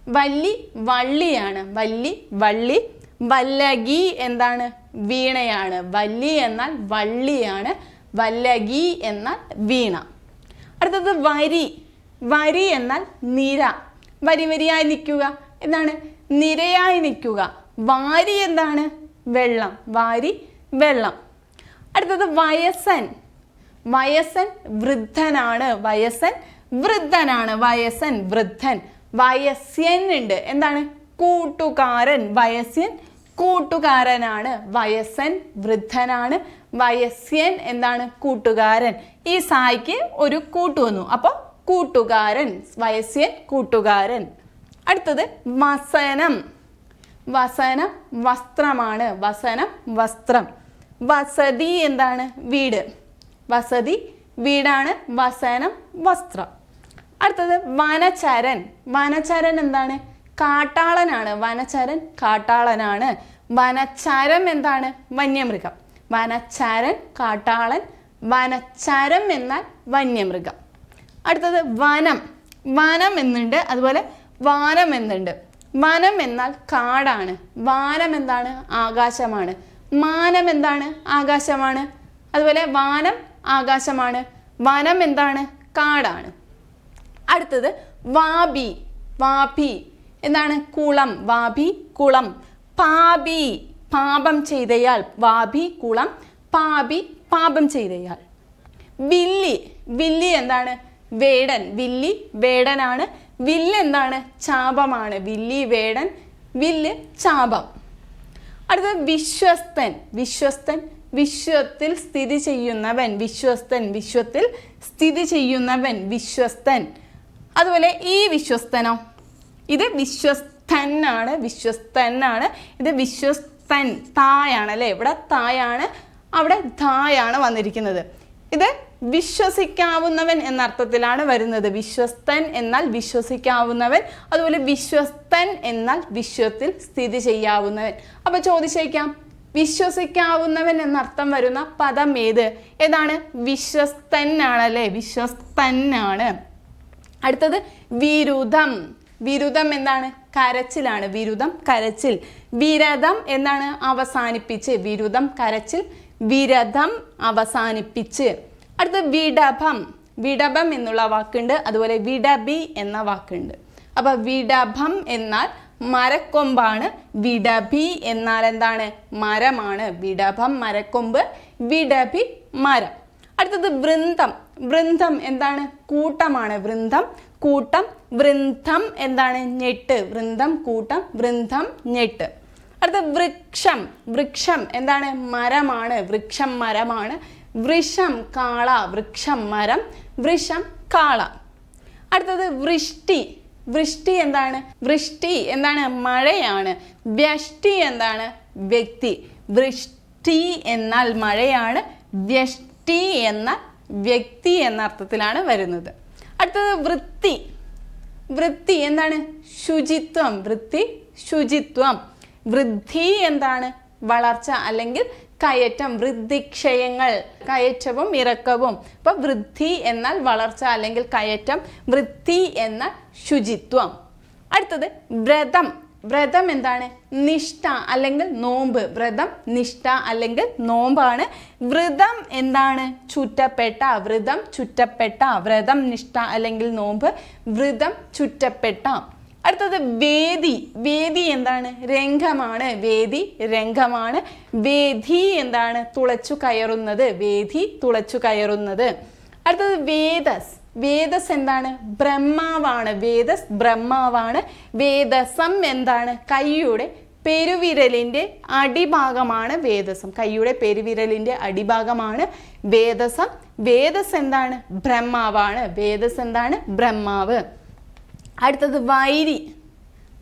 വല്ലി വള്ളിയാണ്. വല്ലി വള്ളി. വല്ലഗി എന്താണ്? വീണയാണ്. വല്ലി എന്നാൽ വള്ളിയാണ്. വല്ലഗി എന്നാൽ വീണ. അടുത്തത് വരി. വരി എന്നാൽ നിര. വരി വരിയായി നിൽക്കുക എന്താണ്? നിരയായി നിൽക്കുക. വാരി എന്താണ്? വെള്ളം. വാരി വെള്ളം. അടുത്തത് വയസ്സൻ. വയസ്സൻ വൃദ്ധനാണ്. വയസ്സൻ വൃദ്ധനാണ്. വയസ്സൻ വൃദ്ധൻ. വയസ്യൻ ഉണ്ട്. എന്താണ്? കൂട്ടുകാരൻ. വയസ്യൻ കൂട്ടുകാരനാണ്. വയസ്സൻ വൃദ്ധനാണ്. വയസ്യൻ എന്താണ്? കൂട്ടുകാരൻ. ഈ സായിക്ക് ഒരു കൂട്ടു വന്നു, അപ്പോൾ കൂട്ടുകാരൻ. വയസ്യൻ കൂട്ടുകാരൻ. അടുത്തത് വസനം. വസനം വസ്ത്രമാണ്. വസനം വസ്ത്രം. വസതി എന്താണ്? വീട്. വസതി വീടാണ്. വസനം വസ്ത്രം. അടുത്തത് വനചരൻ. വനചരൻ എന്താണ്? കാട്ടാളനാണ്. വനചരൻ കാട്ടാളനാണ്. വനചരം എന്താണ്? വന്യമൃഗം. വനചരൻ കാട്ടാളൻ. വനചരം എന്നാൽ വന്യമൃഗം. അടുത്തത് വനം. വനം എന്നുണ്ട്, അതുപോലെ വാനം എന്നുണ്ട്. വനം എന്നാൽ കാടാണ്. വാനം എന്താണ്? ആകാശമാണ്. മാനം എന്താണ്? ആകാശമാണ്. അതുപോലെ വാനം ആകാശമാണ്. വനം എന്താണ്? കാടാണ്. അടുത്തത് വാബി. വാബി എന്താണ്? കുളം. വാബി കുളം. പാപി പാപം ചെയ്തയാൾ. വാബി കുളം. പാപി പാപം ചെയ്തയാൾ. വില്ലി. വില്ലി എന്താണ്? വേടൻ. വില്ലി വേടനാണ്. വില്ല് എന്താണ്? ചാപമാണ്. വില്ലി വേടൻ. വില്ല് ചാപം. അടുത്തത് വിശ്വസ്തൻ. വിശ്വസ്തൻ വിശ്വത്തിൽ സ്ഥിതി ചെയ്യുന്നവൻ. വിശ്വസ്തൻ വിശ്വത്തിൽ സ്ഥിതി ചെയ്യുന്നവൻ. വിശ്വസ്തൻ. അതുപോലെ ഈ വിശ്വസ്തനോ? ഇത് വിശ്വസ്തനാണ്. വിശ്വസ്തനാണ്. ഇത് വിശ്വസ്തൻ. തായാണ് അല്ലേ? ഇവിടെ തായാണ്, അവിടെ ധായാണ് വന്നിരിക്കുന്നത്. ഇത് വിശ്വസിക്കാവുന്നവൻ എന്ന അർത്ഥത്തിലാണ് വരുന്നത്. വിശ്വസ്തൻ എന്നാൽ വിശ്വസിക്കാവുന്നവൻ. അതുപോലെ വിശ്വസ്തൻ എന്നാൽ വിശ്വത്തിൽ സ്ഥിതി ചെയ്യാവുന്നവൻ. അപ്പൊ ചോദിച്ചേക്കാം, വിശ്വസിക്കാവുന്നവൻ എന്നർത്ഥം വരുന്ന പദം ഏത്? ഏതാണ്? വിശ്വസ്തനാണല്ലേ? വിശ്വസ്തനാണ്. അടുത്തത് വിരുദ്ധം. വിരുദ്ധം എന്താണ്? കരച്ചിലാണ്. വിരുദ്ധം കരച്ചിൽ. വിരതം എന്താണ്? അവസാനിപ്പിച്ച്. വിരുദ്ധം കരച്ചിൽ. വിരതം അവസാനിപ്പിച്ച്. അടുത്ത വിടഭം. വിടഭം എന്നുള്ള വാക്കുണ്ട്, അതുപോലെ വിടബി എന്ന വാക്കുണ്ട്. അപ്പൊ വിടഭം എന്നാൽ മരക്കൊമ്പാണ്. വിടബി എന്നാൽ എന്താണ്? മരമാണ്. വിടഭം മരക്കൊമ്പ്. വിടബി മരം. അടുത്തത് വൃന്ദം. വൃന്ദം എന്താണ്? കൂട്ടമാണ്. വൃന്ദം കൂട്ടം. വൃന്ദം എന്താണ്? ഞെട്ട്. വൃന്ദം കൂട്ടം. വൃന്ദം ഞെട്ട്. അടുത്ത വൃക്ഷം. വൃക്ഷം എന്താണ്? മരമാണ്. വൃക്ഷം മരമാണ്. വൃഷം കാള. വൃക്ഷം മരം. വൃഷം കാള. അടുത്തത് വൃഷ്ടി. വൃഷ്ടി എന്താണ്? വൃഷ്ടി എന്താണ്? മഴയാണ്. വ്യഷ്ടി എന്താണ്? വ്യക്തി. വൃഷ്ടി എന്നാൽ മഴയാണ്. വ്യഷ്ടി എന്ന വ്യക്തി എന്ന അർത്ഥത്തിലാണ് വരുന്നത്. അടുത്തത് വൃത്തി. വൃത്തി എന്താണ്? ശുചിത്വം. വൃത്തി ശുചിത്വം. വൃദ്ധി എന്താണ്? വളർച്ച അല്ലെങ്കിൽ കയറ്റം. വൃദ്ധിക്ഷയങ്ങൾ. കയറ്റവും ഇറക്കവും. അപ്പൊ വൃദ്ധി എന്നാൽ വളർച്ച അല്ലെങ്കിൽ കയറ്റം. വൃത്തി എന്നാൽ ശുചിത്വം. അടുത്തത് വ്രതം. വ്രതം എന്താണ്? നിഷ്ഠ അല്ലെങ്കിൽ നോമ്പ്. വ്രതം നിഷ്ഠ അല്ലെങ്കിൽ നോമ്പാണ്. വ്രതം എന്താണ്? ചുറ്റപ്പെട്ട. വ്രതം ചുറ്റപ്പെട്ട. വ്രതം നിഷ്ഠ അല്ലെങ്കിൽ നോമ്പ്. വ്രതം ചുറ്റപ്പെട്ട. അടുത്തത് വേദി. വേദി എന്താണ്? രംഗമാണ്. വേദി രംഗമാണ്. വേദി എന്താണ്? തുളച്ചു കയറുന്നത്. വേദി തുളച്ചു കയറുന്നത്. അടുത്തത് വേദസ്. വേദസ് എന്താണ്? ബ്രഹ്മാവാണ്. വേദസ് ബ്രഹ്മാവാണ്. വേദസം എന്താണ്? കൈയുടെ പെരുവിരലിൻ്റെ അടിഭാഗമാണ് വേദസം. കൈയുടെ പെരുവിരലിൻ്റെ അടിഭാഗമാണ് വേദസം. വേദസ് എന്താണ്? ബ്രഹ്മാവാണ്. വേദസ് എന്താണ്? ബ്രഹ്മാവ്. അടുത്തത് വൈരി.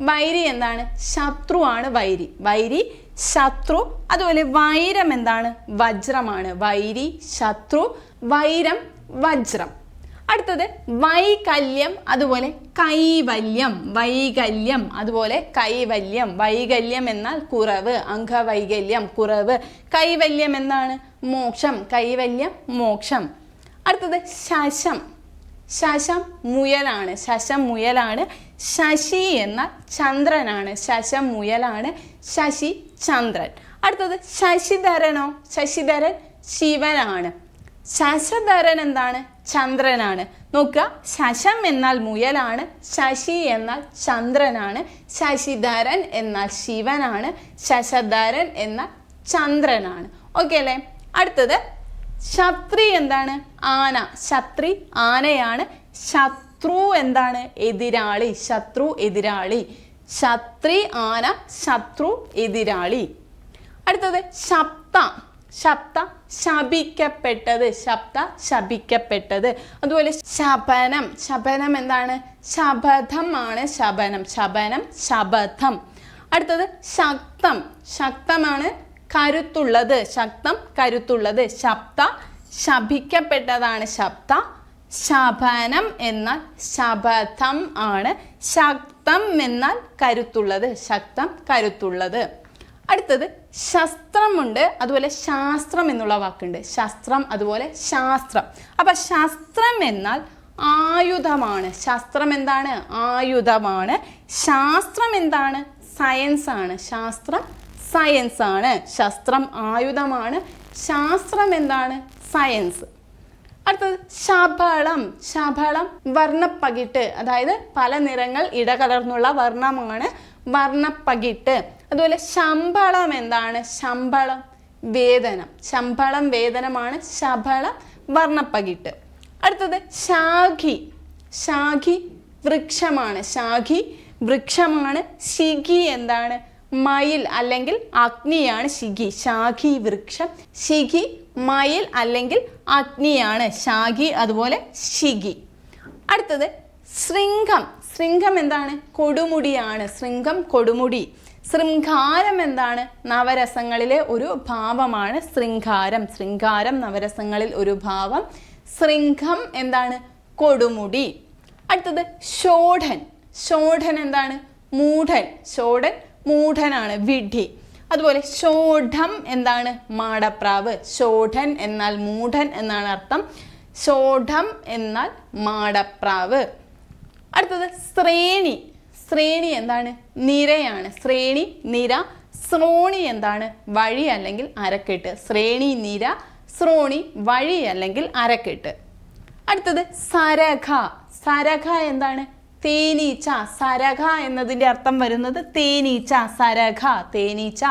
വൈരി എന്താണ്? ശത്രുവാണ് വൈരി. വൈരി ശത്രു. അതുപോലെ വൈരം എന്താണ്? വജ്രമാണ്. വൈരി ശത്രു. വൈരം വജ്രം. അടുത്തത് വൈകല്യം അതുപോലെ കൈവല്യം. വൈകല്യം അതുപോലെ കൈവല്യം. വൈകല്യം എന്നാൽ കുറവ്, അംഗവൈകല്യം കുറവ്. കൈവല്യം എന്താണ്? മോക്ഷം. കൈവല്യം മോക്ഷം. അടുത്തത് ശശം. ശശം മുയലാണ്. ശശം മുയലാണ്. ശശി എന്നാൽ ചന്ദ്രനാണ്. ശശം മുയലാണ്. ശശി ചന്ദ്രൻ. അടുത്തത് ശശിധരനോ? ശശിധരൻ ശിവനാണ്. ശശധരൻ എന്താണ്? ചന്ദ്രനാണ്. നോക്കുക, ശശം എന്നാൽ മുയലാണ്, ശശി എന്നാൽ ചന്ദ്രനാണ്, ശശിധരൻ എന്നാൽ ശിവനാണ്, ശശധരൻ എന്നാൽ ചന്ദ്രനാണ്. ഓക്കെ അല്ലേ? അടുത്തത് ശത്രി എന്താണ്? ആന. ശത്രി ആനയാണ്. ശത്രു എന്താണ്? എതിരാളി. ശത്രു എതിരാളി. ശത്രി ആന, ശത്രു എതിരാളി. അടുത്തത് ശബ്ദ. ശബ്ദ ശപിക്കപ്പെട്ടത്. ശബ്ദ ശപിക്കപ്പെട്ടത്. അതുപോലെ ശപനം. ശപനം എന്താണ്? ശപഥം ആണ്. ശപനം. ശപനം ശപഥം. അടുത്തത് ശക്തം. ശക്തമാണ് കരുത്തുള്ളത്. ശക്തം കരുത്തുള്ളത്. ശബ്ദ ശപിക്കപ്പെട്ടതാണ്. ശബ്ദ. ശപനം എന്നാൽ ശപഥം ആണ്. ശക്തം എന്നാൽ കരുത്തുള്ളത്. ശക്തം കരുത്തുള്ളത്. അടുത്തത് ശസ്ത്രമുണ്ട്, അതുപോലെ ശാസ്ത്രം എന്നുള്ള വാക്കുണ്ട്. ശസ്ത്രം അതുപോലെ ശാസ്ത്രം. അപ്പൊ ശസ്ത്രം എന്നാൽ ആയുധമാണ്. ശസ്ത്രം എന്താണ്? ആയുധമാണ്. ശാസ്ത്രം എന്താണ്? സയൻസ് ആണ്. ശാസ്ത്രം സയൻസ് ആണ്. ശസ്ത്രം ആയുധമാണ്. ശാസ്ത്രം എന്താണ്? സയൻസ്. അടുത്തത് ശബളം. ശബളം വർണ്ണപ്പകിട്ട്, അതായത് പല നിറങ്ങൾ ഇടകലർന്നുള്ള വർണ്ണമാണ് വർണ്ണപ്പകിട്ട്. അതുപോലെ ശമ്പളം എന്താണ്? ശമ്പളം വേതനം. ശമ്പളം വേതനമാണ്. ശബളം വർണ്ണപ്പകിട്ട്. അടുത്തത് ശാഖി. ശാഖി വൃക്ഷമാണ്. ശാഖി വൃക്ഷമാണ്. ശിഖി എന്താണ്? മയിൽ അല്ലെങ്കിൽ അഗ്നിയാണ് ശിഖി. ശാഖി വൃക്ഷം. ശിഖി മയിൽ അല്ലെങ്കിൽ അഗ്നിയാണ്. ശാഖി അതുപോലെ ശിഖി. അടുത്തത് ശൃംഖം. ശൃംഖം എന്താണ്? കൊടുമുടിയാണ്. ശൃംഖം കൊടുമുടി. ശൃംഗാരം എന്താണ്? നവരസങ്ങളിലെ ഒരു ഭാവമാണ് ശൃംഗാരം. ശൃംഗാരം നവരസങ്ങളിൽ ഒരു ഭാവം. ശൃംഖം എന്താണ്? കൊടുമുടി. അടുത്തത് ഷോഢൻ. ഷോഢൻ എന്താണ്? മൂഢൻ. ഷോഢൻ മൂഢനാണ്, വിഡ്ഢി. അതുപോലെ ഷോഢം എന്താണ്? മാടപ്രാവ്. ഷോഢൻ എന്നാൽ മൂഢൻ എന്നാണ് അർത്ഥം. ഷോഢം എന്നാൽ മാടപ്രാവ്. അടുത്തത് ശ്രേണി. ശ്രേണി എന്താണ്? നിരയാണ്. ശ്രേണി നിര. ശ്രോണി എന്താണ്? വഴി അല്ലെങ്കിൽ അരക്കെട്ട്. ശ്രേണി നിര, ശ്രോണി വഴി അല്ലെങ്കിൽ അരക്കെട്ട്. അടുത്തത് സരഖ. സരഖ എന്താണ്? തേനീച്ച. സരഖ എന്നതിൻ്റെ അർത്ഥം വരുന്നത് തേനീച്ച. സരഖ തേനീച്ച.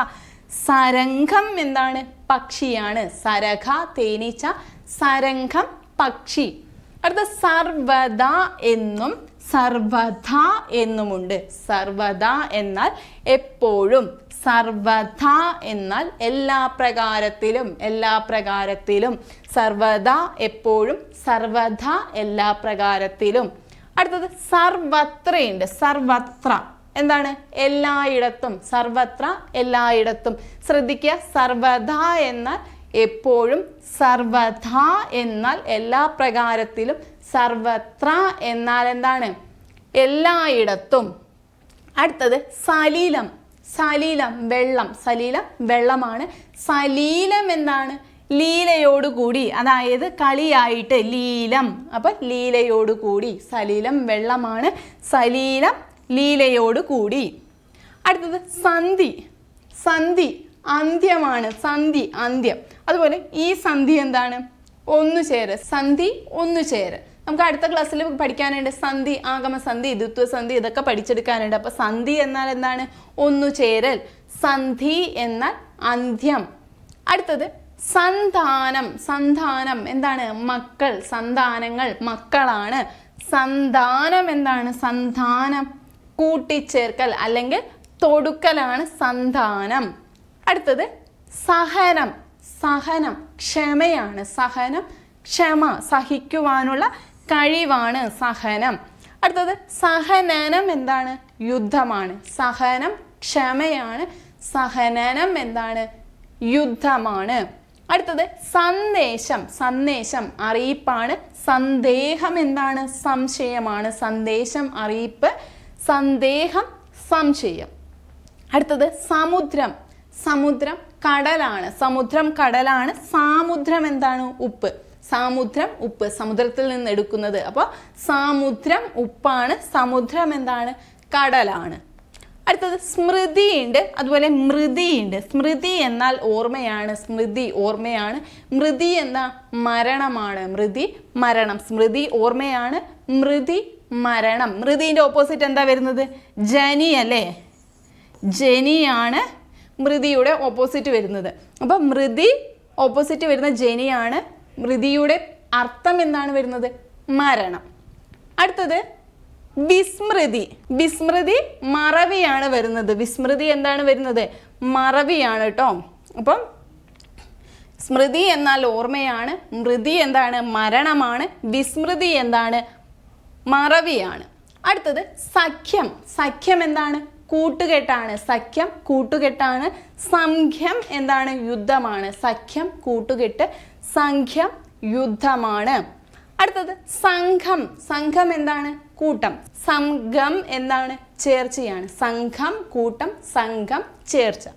സരംഘം എന്താണ്? പക്ഷിയാണ്. സരഖ തേനീച്ച, സരംഘം പക്ഷി. അടുത്ത സർവദ എന്നും സർവധ എന്നുമുണ്ട്. സർവദ എന്നാൽ എപ്പോഴും. സർവധ എന്നാൽ എല്ലാ പ്രകാരത്തിലും. എല്ലാ പ്രകാരത്തിലും. സർവദ എപ്പോഴും, സർവധ എല്ലാ പ്രകാരത്തിലും. അടുത്തത് സർവത്രയുണ്ട്. സർവത്ര എന്താണ്? എല്ലായിടത്തും. സർവത്ര എല്ലായിടത്തും. ശ്രദ്ധിക്കുക, സർവധ എന്നാൽ എപ്പോഴും, സർവധ എന്നാൽ എല്ലാ പ്രകാരത്തിലും, സർവത്ര എന്നാൽ എന്താണ്? എല്ലായിടത്തും. അടുത്തത് സലീലം. സലീലം വെള്ളം. സലീലം വെള്ളമാണ്. സലീലം എന്താണ്? ലീലയോടുകൂടി, അതായത് കളിയായിട്ട് ലീലം. അപ്പം ലീലയോടുകൂടി. സലീലം വെള്ളമാണ്. സലീലം ലീലയോടുകൂടി. അടുത്തത് സന്ധി. സന്ധി അന്ത്യമാണ്. സന്ധി അന്ത്യം. അതുപോലെ ഈ സന്ധി എന്താണ്? ഒന്നുചേര്. സന്ധി ഒന്നുചേര്. നമുക്ക് അടുത്ത ക്ലാസ്സിൽ പഠിക്കാനുണ്ട്. സന്ധി, ആഗമസന്ധി, ദ്വിത്വസന്ധി, ഇതൊക്കെ പഠിച്ചെടുക്കാനുണ്ട്. അപ്പൊ സന്ധി എന്നാൽ എന്താണ്? ഒന്നുചേരൽ. സന്ധി എന്നാൽ അന്ത്യം. അടുത്തത് സന്താനം. സന്താനം എന്താണ്? മക്കൾ. സന്താനങ്ങൾ മക്കളാണ്. സന്താനം എന്താണ്? സന്താനം കൂട്ടിച്ചേർക്കൽ അല്ലെങ്കിൽ തൊടുക്കലാണ് സന്താനം. അടുത്തത് സഹനം. സഹനം ക്ഷമയാണ്. സഹനം ക്ഷമ, സഹിക്കുവാനുള്ള കഴിവാണ് സഹനം. അടുത്തത് സഹനനം എന്താണ്? യുദ്ധമാണ്. സഹനം ക്ഷമയാണ്. സഹനനം എന്താണ്? യുദ്ധമാണ്. അടുത്തത് സന്ദേശം. സന്ദേശം അറിയിപ്പാണ്. സന്ദേഹം എന്താണ്? സംശയമാണ്. സന്ദേശം അറിയിപ്പ്, സന്ദേഹം സംശയം. അടുത്തത് സമുദ്രം. സമുദ്രം കടലാണ്. സമുദ്രം കടലാണ്. സാമുദ്രം എന്താണ്? ഉപ്പ്. സാമുദ്രം ഉപ്പ്, സമുദ്രത്തിൽ നിന്ന് എടുക്കുന്നത്. അപ്പോൾ സാമുദ്രം ഉപ്പാണ്. സമുദ്രം എന്താണ്? കടലാണ്. അടുത്തത് സ്മൃതിയുണ്ട്, അതുപോലെ മൃതിയുണ്ട്. സ്മൃതി എന്നാൽ ഓർമ്മയാണ്. സ്മൃതി ഓർമ്മയാണ്. മൃതി എന്ന മരണമാണ്. മൃതി മരണം. സ്മൃതി ഓർമ്മയാണ്. മൃതി മരണം. മൃതിൻ്റെ ഓപ്പോസിറ്റ് എന്താ വരുന്നത്? ജനി അല്ലേ? ജനിയാണ് മൃതിയുടെ ഓപ്പോസിറ്റ് വരുന്നത്. അപ്പം മൃതി ഓപ്പോസിറ്റ് വരുന്ന ജനിയാണ്. മൃതിയുടെ അർത്ഥം എന്താണ് വരുന്നത്? മരണം. അടുത്തത് വിസ്മൃതി. വിസ്മൃതി മറവിയാണ് വരുന്നത്. വിസ്മൃതി എന്താണ് വരുന്നത്? മറവിയാണ് കേട്ടോ. അപ്പം സ്മൃതി എന്നാൽ ഓർമ്മയാണ്. മൃതി എന്താണ്? മരണമാണ്. വിസ്മൃതി എന്താണ്? മറവിയാണ്. അടുത്തത് സഖ്യം. സഖ്യം എന്താണ്? കൂട്ടുകെട്ടാണ്. സഖ്യം കൂട്ടുകെട്ടാണ്. സംഖ്യം എന്താണ്? യുദ്ധമാണ്. സഖ്യം കൂട്ടുകെട്ട്, സംഖ്യം യുദ്ധമാണ്. അടുത്തത് സംഘം. സംഘം എന്താണ്? കൂട്ടം. സംഘം എന്താണ്? ചേർച്ചയാണ്. സംഘം കൂട്ടം, സംഘം ചേർച്ച.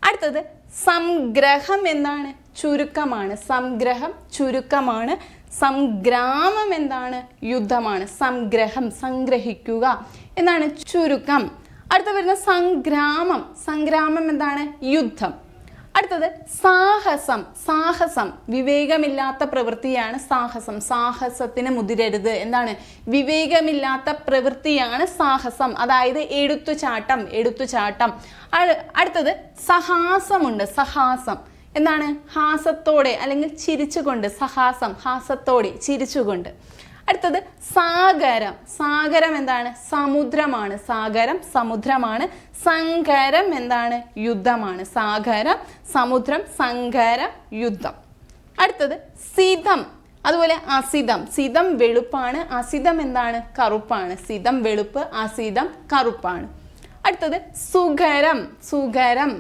അടുത്തത് സംഗ്രഹം എന്താണ്? ചുരുക്കമാണ്. സംഗ്രഹം ചുരുക്കമാണ്. സംഗ്രാമം എന്താണ്? യുദ്ധമാണ്. സംഗ്രഹം സംഗ്രഹിക്കുക എന്നാണ് ചുരുക്കം. അടുത്ത വരുന്ന സംഗ്രാമം. സംഗ്രാമം എന്താണ്? യുദ്ധം. അടുത്തത് സാഹസം. സാഹസം വിവേകമില്ലാത്ത പ്രവൃത്തിയാണ് സാഹസം. സാഹസത്തിന് മുതിരരുത്. എന്താണ്? വിവേകമില്ലാത്ത പ്രവൃത്തിയാണ് സാഹസം. അതായത് എടുത്തുചാട്ടം. എടുത്തുചാട്ടം. അടുത്തത് സഹാസമുണ്ട്. സഹാസം എന്താണ്? ഹാസത്തോടെ അല്ലെങ്കിൽ ചിരിച്ചുകൊണ്ട്. സഹാസം ഹാസത്തോടെ ചിരിച്ചുകൊണ്ട്. അടുത്തത് സാഗരം. സാഗരം എന്താണ്? സമുദ്രമാണ്. സാഗരം സമുദ്രമാണ്. സങ്കരം എന്താണ്? യുദ്ധമാണ്. സാഗരം സമുദ്രം, സങ്കരം യുദ്ധം. അടുത്തത് സിതം, അതുപോലെ അസിതം. സിതം വെളുപ്പാണ്. അസിതം എന്താണ്? കറുപ്പാണ്. സിതം വെളുപ്പ്, അസിതം കറുപ്പാണ്. അടുത്തത് സുഖരം. സുഖരം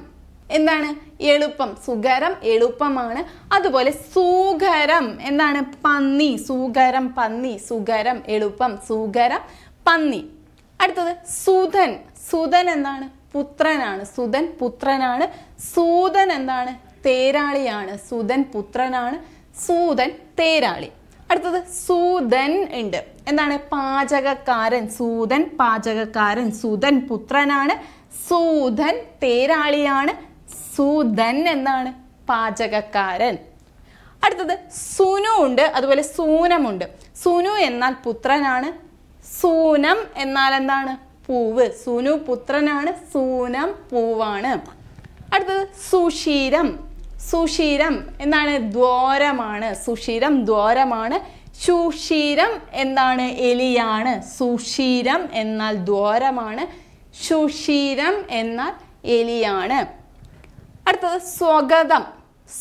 എന്താണ്? എളുപ്പം. സുഖരം എളുപ്പമാണ്. അതുപോലെ സുഖരം എന്താണ്? പന്നി. സുഖരം പന്നി. സുഖരം എളുപ്പം, സുഖരം പന്നി. അടുത്തത് സുധൻ. സുധൻ എന്താണ്? പുത്രനാണ്. സുധൻ പുത്രനാണ്. സൂതൻ എന്താണ്? തേരാളിയാണ്. സുധൻ പുത്രനാണ്. സൂതൻ തേരാളി. അടുത്തത് സൂതൻ ഉണ്ട്. എന്താണ്? പാചകക്കാരൻ. സൂതൻ പാചകക്കാരൻ. സൂതൻ പുത്രനാണ്. സൂതൻ തേരാളിയാണ്. സൂതൻ എന്താണ്? പാചകക്കാരൻ. അടുത്തത് സുനു ഉണ്ട്, അതുപോലെ സൂനമുണ്ട്. സുനു എന്നാൽ പുത്രനാണ്. സൂനം എന്നാൽ എന്താണ്? പൂവ്. സുനു പുത്രനാണ്. സൂനം പൂവാണ്. അടുത്തത് സുഷിരം. സുഷിരം എന്താണ്? ദ്വാരമാണ്. സുഷിരം ദ്വാരമാണ്. സുഷിരം എന്താണ്? എലിയാണ്. സുഷിരം എന്നാൽ ദ്വാരമാണ്. സുഷിരം എന്നാൽ എലിയാണ്. അടുത്തത് സ്വഗതം.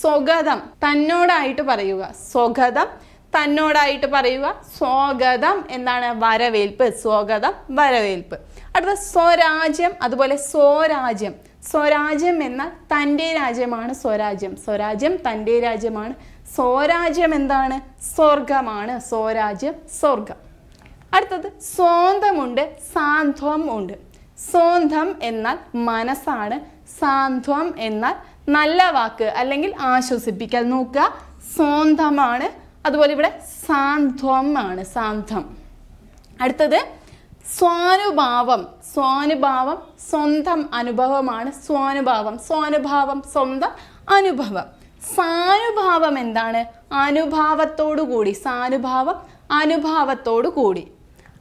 സ്വഗതം തന്നോടായിട്ട് പറയുക. സ്വഗതം തന്നോടായിട്ട് പറയുക. സ്വാഗതം എന്താണ്? വരവേൽപ്പ്. സ്വാഗതം വരവേൽപ്പ്. അടുത്തത് സ്വരാജ്യം, അതുപോലെ സ്വരാജ്യം. സ്വരാജ്യം എന്നാൽ തൻ്റെ രാജ്യമാണ് സ്വരാജ്യം. സ്വരാജ്യം തൻ്റെ രാജ്യമാണ്. സ്വരാജ്യം എന്താണ്? സ്വർഗമാണ്. സ്വരാജ്യം സ്വർഗം. അടുത്തത് സ്വന്തമുണ്ട്, സാന്ത്വം ഉണ്ട്. സ്വന്തം എന്നാൽ മനസ്സാണ്. സാന്ത്വം എന്നാൽ നല്ല വാക്ക് അല്ലെങ്കിൽ ആശ്വസിപ്പിക്കൽ. നോക്കുക, സ്വന്തമാണ്. അതുപോലെ ഇവിടെ സാന്ത്വമാണ്. സാന്ത്വം. അടുത്തത് സ്വാനുഭാവം. സ്വാനുഭാവം സ്വന്തം അനുഭവമാണ്. സ്വാനുഭാവം. സ്വാനുഭാവം സ്വന്തം അനുഭവം. സാനുഭാവം എന്താണ്? അനുഭാവത്തോടു കൂടി. സാനുഭാവം അനുഭാവത്തോടു കൂടി.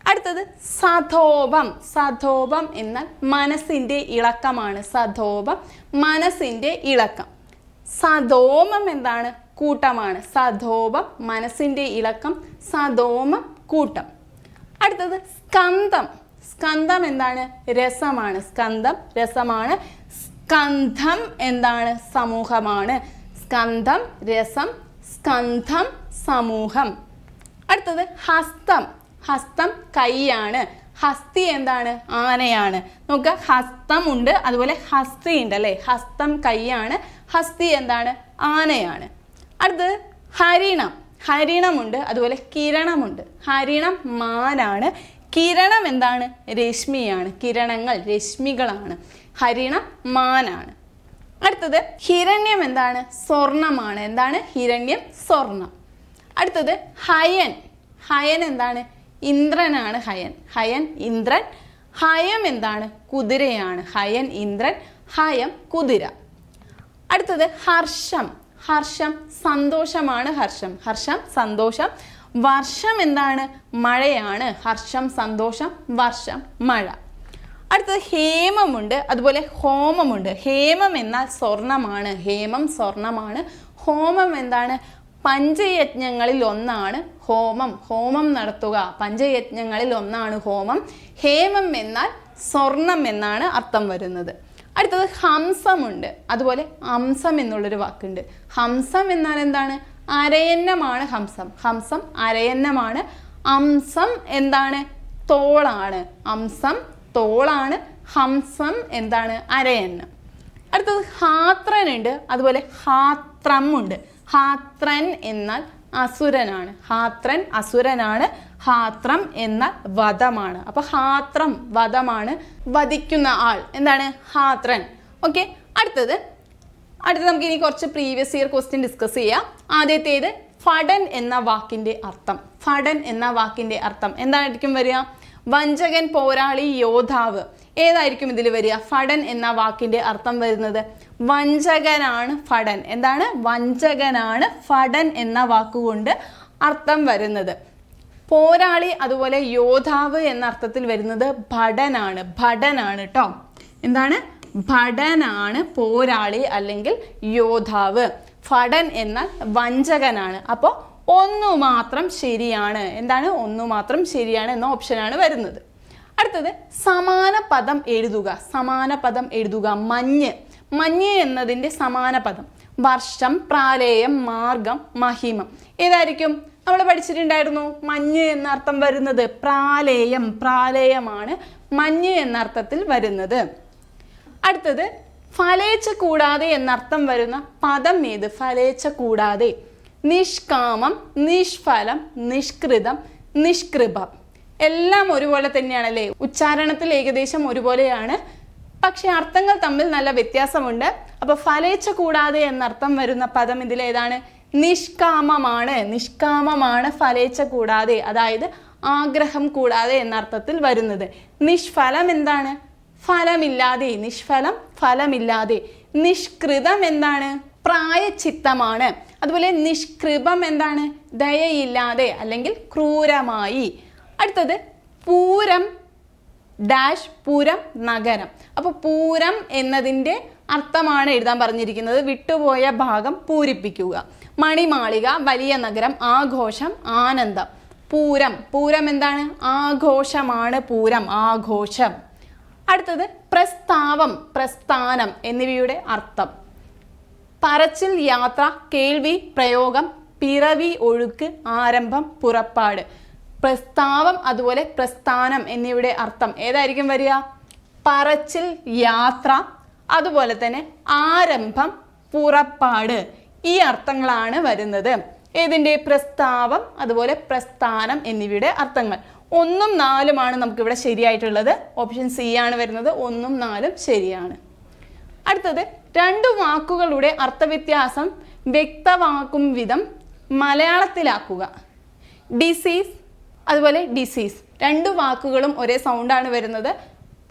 അടുത്തത് സധോപം. സധോപം എന്നാൽ മനസ്സിൻ്റെ ഇളക്കമാണ്. സധോപം മനസ്സിൻ്റെ ഇളക്കം. സധോമം എന്താണ്? കൂട്ടമാണ്. സധോപം മനസ്സിൻ്റെ ഇളക്കം. സധോമം കൂട്ടം. അടുത്തത് സ്കന്ധം. സ്കന്ധം എന്താണ്? രസമാണ്. സ്കന്ധം രസമാണ്. സ്കന്ധം എന്താണ്? സമൂഹമാണ്. സ്കന്ധം രസം, സ്കന്ധം സമൂഹം. അടുത്തത് ഹസ്തം. ഹസ്തം കൈയാണ്. ഹസ്തി എന്താണ്? ആനയാണ്. നോക്കുക, ഹസ്തം ഉണ്ട്, അതുപോലെ ഹസ്തി ഉണ്ട് അല്ലേ? ഹസ്തം കൈയാണ്. ഹസ്തി എന്താണ്? ആനയാണ്. അടുത്തത് ഹരിണം. ഹരിണമുണ്ട്, അതുപോലെ കിരണമുണ്ട്. ഹരിണം മാനാണ്, കിരണം എന്താണ്? രശ്മിയാണ്. കിരണങ്ങൾ രശ്മികളാണ്. ഹരിണം മാനാണ്. അടുത്തത് ഹിരണ്യം എന്താണ്? സ്വർണമാണ്. എന്താണ്? ഹിരണ്യം സ്വർണം. അടുത്തത് ഹയൻ. ഹയൻ എന്താണ്? ഇന്ദ്രനാണ്. ഹയൻ. ഹയൻ ഇന്ദ്രൻ. ഹയം എന്താണ്? കുതിരയാണ്. ഹയൻ ഇന്ദ്രൻ, ഹയം കുതിര. അടുത്തത് ഹർഷം. ഹർഷം സന്തോഷമാണ്. ഹർഷം. ഹർഷം സന്തോഷം. വർഷം എന്താണ്? മഴയാണ്. ഹർഷം സന്തോഷം, വർഷം മഴ. അടുത്തത് ഹേമമുണ്ട്, അതുപോലെ ഹോമമുണ്ട്. ഹേമം എന്നാൽ സ്വർണമാണ്. ഹേമം സ്വർണമാണ്. ഹോമം എന്താണ്? പഞ്ചയജ്ഞങ്ങളിൽ ഒന്നാണ് ഹോമം. ഹോമം നടത്തുക, പഞ്ചയജ്ഞങ്ങളിൽ ഒന്നാണ് ഹോമം. ഹേമം എന്നാൽ സ്വർണം എന്നാണ് അർത്ഥം വരുന്നത്. അടുത്തത് ഹംസമുണ്ട്, അതുപോലെ ഹംസം എന്നുള്ളൊരു വാക്കുണ്ട്. ഹംസം എന്നാൽ എന്താണ്? അരയന്നമാണ് ഹംസം. ഹംസം അരയന്നമാണ്. ഹംസം എന്താണ്? തോളാണ്. ഹംസം തോളാണ്. ഹംസം എന്താണ്? അരയന്നം. അടുത്തത് ഹാത്രൻ ഉണ്ട്, അതുപോലെ ഹാത്രം ഉണ്ട്. ഹാത്രൻ എന്നാൽ അസുരനാണ്. ഹാത്രൻ അസുരനാണ്. ഹാത്രം എന്നാൽ വധമാണ്. അപ്പൊ ഹാത്രം വധമാണ്, വധിക്കുന്ന ആൾ. എന്താണ്? ഹാത്രൻ. ഓക്കെ. അടുത്തത് നമുക്ക് ഇനി കുറച്ച് പ്രീവിയസ് ഇയർ ക്വസ്റ്റ്യൻ ഡിസ്കസ് ചെയ്യാം. ആദ്യത്തേത് ഫടൻ എന്ന വാക്കിന്റെ അർത്ഥം. ഫടൻ എന്ന വാക്കിന്റെ അർത്ഥം എന്തായിരിക്കും വരിക? വഞ്ചകൻ, പോരാളി, യോദ്ധാവ്. ഏതായിരിക്കും ഇതിൽ വരിക? ഫടൻ എന്ന വാക്കിന്റെ അർത്ഥം വരുന്നത് വഞ്ചകനാണ്. ഫടൻ എന്താണ്? വഞ്ചകനാണ് ഫടൻ എന്ന വാക്കുകൊണ്ട് അർത്ഥം വരുന്നത്. പോരാളി, അതുപോലെ യോദ്ധാവ് എന്ന അർത്ഥത്തിൽ വരുന്നത് ഭടനാണ്. ഭടനാണ് കേട്ടോ. എന്താണ്? ഭടനാണ് പോരാളി അല്ലെങ്കിൽ യോദ്ധാവ്. ഫടൻ എന്നാൽ വഞ്ചകനാണ്. അപ്പോൾ ഒന്നു മാത്രം ശരിയാണ്. എന്താണ്? ഒന്നു മാത്രം ശരിയാണ് എന്ന ഓപ്ഷനാണ് വരുന്നത്. അടുത്തത് സമാന പദം എഴുതുക. സമാന പദം എഴുതുക. മഞ്ഞ്. മഞ്ഞ് എന്നതിൻ്റെ സമാന പദം വർഷം, പ്രാലേയം, മാർഗം, മഹിമം. ഏതായിരിക്കും? നമ്മൾ പഠിച്ചിട്ടുണ്ടായിരുന്നു. മഞ്ഞ് എന്ന അർത്ഥം വരുന്നത് പ്രാലേയം. പ്രാലേയമാണ് മഞ്ഞ് എന്ന അർത്ഥത്തിൽ വരുന്നത്. അടുത്തത് ഫലേച്ഛ കൂടാതെ എന്നർത്ഥം വരുന്ന പദം ഏത്? ഫലേച്ഛ കൂടാതെ. നിഷ്കാമം, നിഷ്ഫലം, നിഷ്കൃതം, നിഷ്കൃപം. എല്ലാം ഒരുപോലെ തന്നെയാണല്ലേ? ഉച്ചാരണത്തിൽ ഏകദേശം ഒരുപോലെയാണ്, പക്ഷെ അർത്ഥങ്ങൾ തമ്മിൽ നല്ല വ്യത്യാസമുണ്ട്. അപ്പൊ ഫലേച്ഛ കൂടാതെ എന്നർത്ഥം വരുന്ന പദം ഇതിലേതാണ്? നിഷ്കാമമാണ്. നിഷ്കാമമാണ് ഫലേച്ഛ കൂടാതെ, അതായത് ആഗ്രഹം കൂടാതെ എന്നർത്ഥത്തിൽ വരുന്നത്. നിഷ്ഫലം എന്താണ്? ഫലമില്ലാതെ. നിഷ്ഫലം ഫലമില്ലാതെ. നിഷ്കൃതം എന്താണ്? പ്രായച്ചിത്തമാണ്. അതുപോലെ നിഷ്കൃപം എന്താണ്? ദയയില്ലാതെ അല്ലെങ്കിൽ ക്രൂരമായി. അടുത്തത് പൂരം ഡാഷ്, പൂരം നഗരം. അപ്പോൾ പൂരം എന്നതിൻ്റെ അർത്ഥമാണ് എഴുതാൻ പറഞ്ഞിരിക്കുന്നത്. വിട്ടുപോയ ഭാഗം പൂരിപ്പിക്കുക. മണിമാളിക, വലിയ നഗരം, ആഘോഷം, ആനന്ദം. പൂരം. പൂരം എന്താണ്? ആഘോഷമാണ്. പൂരം ആഘോഷം. അടുത്തത് പ്രസ്താവം, പ്രസ്ഥാനം എന്നിവയുടെ അർത്ഥം പറച്ചിൽ, യാത്ര, കേൾവി, പ്രയോഗം, പിറവി, ഒഴുക്ക്, ആരംഭം, പുറപ്പാട്. പ്രസ്താവം, അതുപോലെ പ്രസ്ഥാനം എന്നിവയുടെ അർത്ഥം ഏതായിരിക്കും വരിക? പറച്ചിൽ, യാത്ര, അതുപോലെ തന്നെ ആരംഭം, പുറപ്പാട്. ഈ അർത്ഥങ്ങളാണ് വരുന്നത്. ഏതിൻ്റെ? പ്രസ്താവം, അതുപോലെ പ്രസ്ഥാനം എന്നിവയുടെ അർത്ഥങ്ങൾ. 1ഉം 4ഉമാണ് നമുക്കിവിടെ ശരിയായിട്ടുള്ളത്. ഓപ്ഷൻ സി ആണ് വരുന്നത്. 1ഉം 4ഉം ശരിയാണ്. അടുത്തത് രണ്ട് വാക്കുകളുടെ അർത്ഥവ്യത്യാസം വ്യക്തമാക്കും വിധം മലയാളത്തിലാക്കുക. ഡിസീസ്, അതുപോലെ ഡിസീസ്. രണ്ട് വാക്കുകളും ഒരേ സൗണ്ടാണ് വരുന്നത്,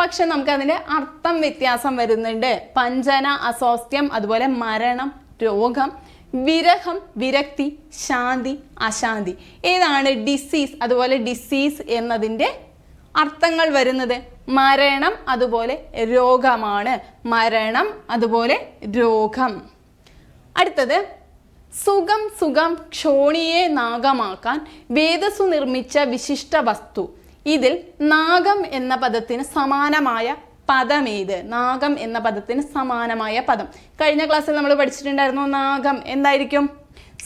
പക്ഷെ നമുക്കതിൻ്റെ അർത്ഥം വ്യത്യാസം വരുന്നുണ്ട്. പഞ്ചന, അസ്വാസ്ഥ്യം, അതുപോലെ മരണം, രോഗം, വിരഹം, വിരക്തി, ശാന്തി, അശാന്തി. ഏതാണ് ഡിസീസ്, അതുപോലെ ഡിസീസ് എന്നതിൻ്റെ അർത്ഥങ്ങൾ വരുന്നത്? മരണം, അതുപോലെ രോഗമാണ്. മരണം, അതുപോലെ രോഗം. അടുത്തത് സുഖം, സുഖം, ക്ഷോണിയെ നാഗമാക്കാൻ വേദസു നിർമ്മിച്ച വിശിഷ്ട വസ്തു. ഇതിൽ നാഗം എന്ന പദത്തിന് സമാനമായ പദമേത്? നാഗം എന്ന പദത്തിന് സമാനമായ പദം കഴിഞ്ഞ ക്ലാസ്സിൽ നമ്മൾ പഠിച്ചിട്ടുണ്ടായിരുന്നു. നാഗം എന്തായിരിക്കും?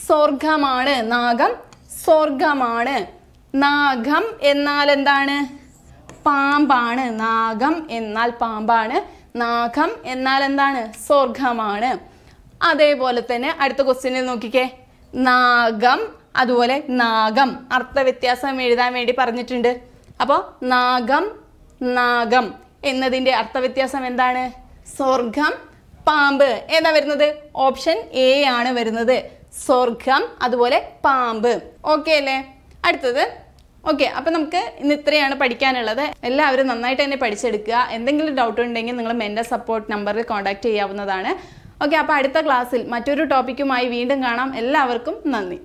സ്വർഗമാണ്. നാഗം സ്വർഗമാണ്. നാഗം എന്നാൽ എന്താണ്? പാമ്പാണ്. നാഗം എന്നാൽ പാമ്പാണ്. നാഗം എന്നാൽ എന്താണ്? സ്വർഗമാണ്. അതേപോലെ തന്നെ അടുത്ത ക്വസ്റ്റ്യനിൽ നോക്കിക്കേ. നാഗം അതുപോലെ നാഗം അർത്ഥവ്യത്യാസം എഴുതാൻ വേണ്ടി പറഞ്ഞിട്ടുണ്ട്. അപ്പോൾ നാഗം നാഗം എന്നതിൻ്റെ അർത്ഥവ്യത്യാസം എന്താണ്? സ്വർഗം പാമ്പ്. ഏതാ വരുന്നത്? ഓപ്ഷൻ എ ആണ് വരുന്നത്. സ്വർഗം അതുപോലെ പാമ്പ്. ഓക്കെ അല്ലേ? അടുത്തത് ഓക്കെ. അപ്പം നമുക്ക് ഇന്ന് ഇത്രയാണ് പഠിക്കാനുള്ളത്. എല്ലാവരും നന്നായിട്ട് തന്നെ പഠിച്ചെടുക്കുക. എന്തെങ്കിലും ഡൗട്ട് ഉണ്ടെങ്കിൽ നിങ്ങൾ മെൻ്റൽ സപ്പോർട്ട് നമ്പറിൽ കോൺടാക്ട് ചെയ്യാവുന്നതാണ്. ഓക്കെ, അപ്പോൾ അടുത്ത ക്ലാസ്സിൽ മറ്റൊരു ടോപ്പിക്കുമായി വീണ്ടും കാണാം. എല്ലാവർക്കും നന്ദി.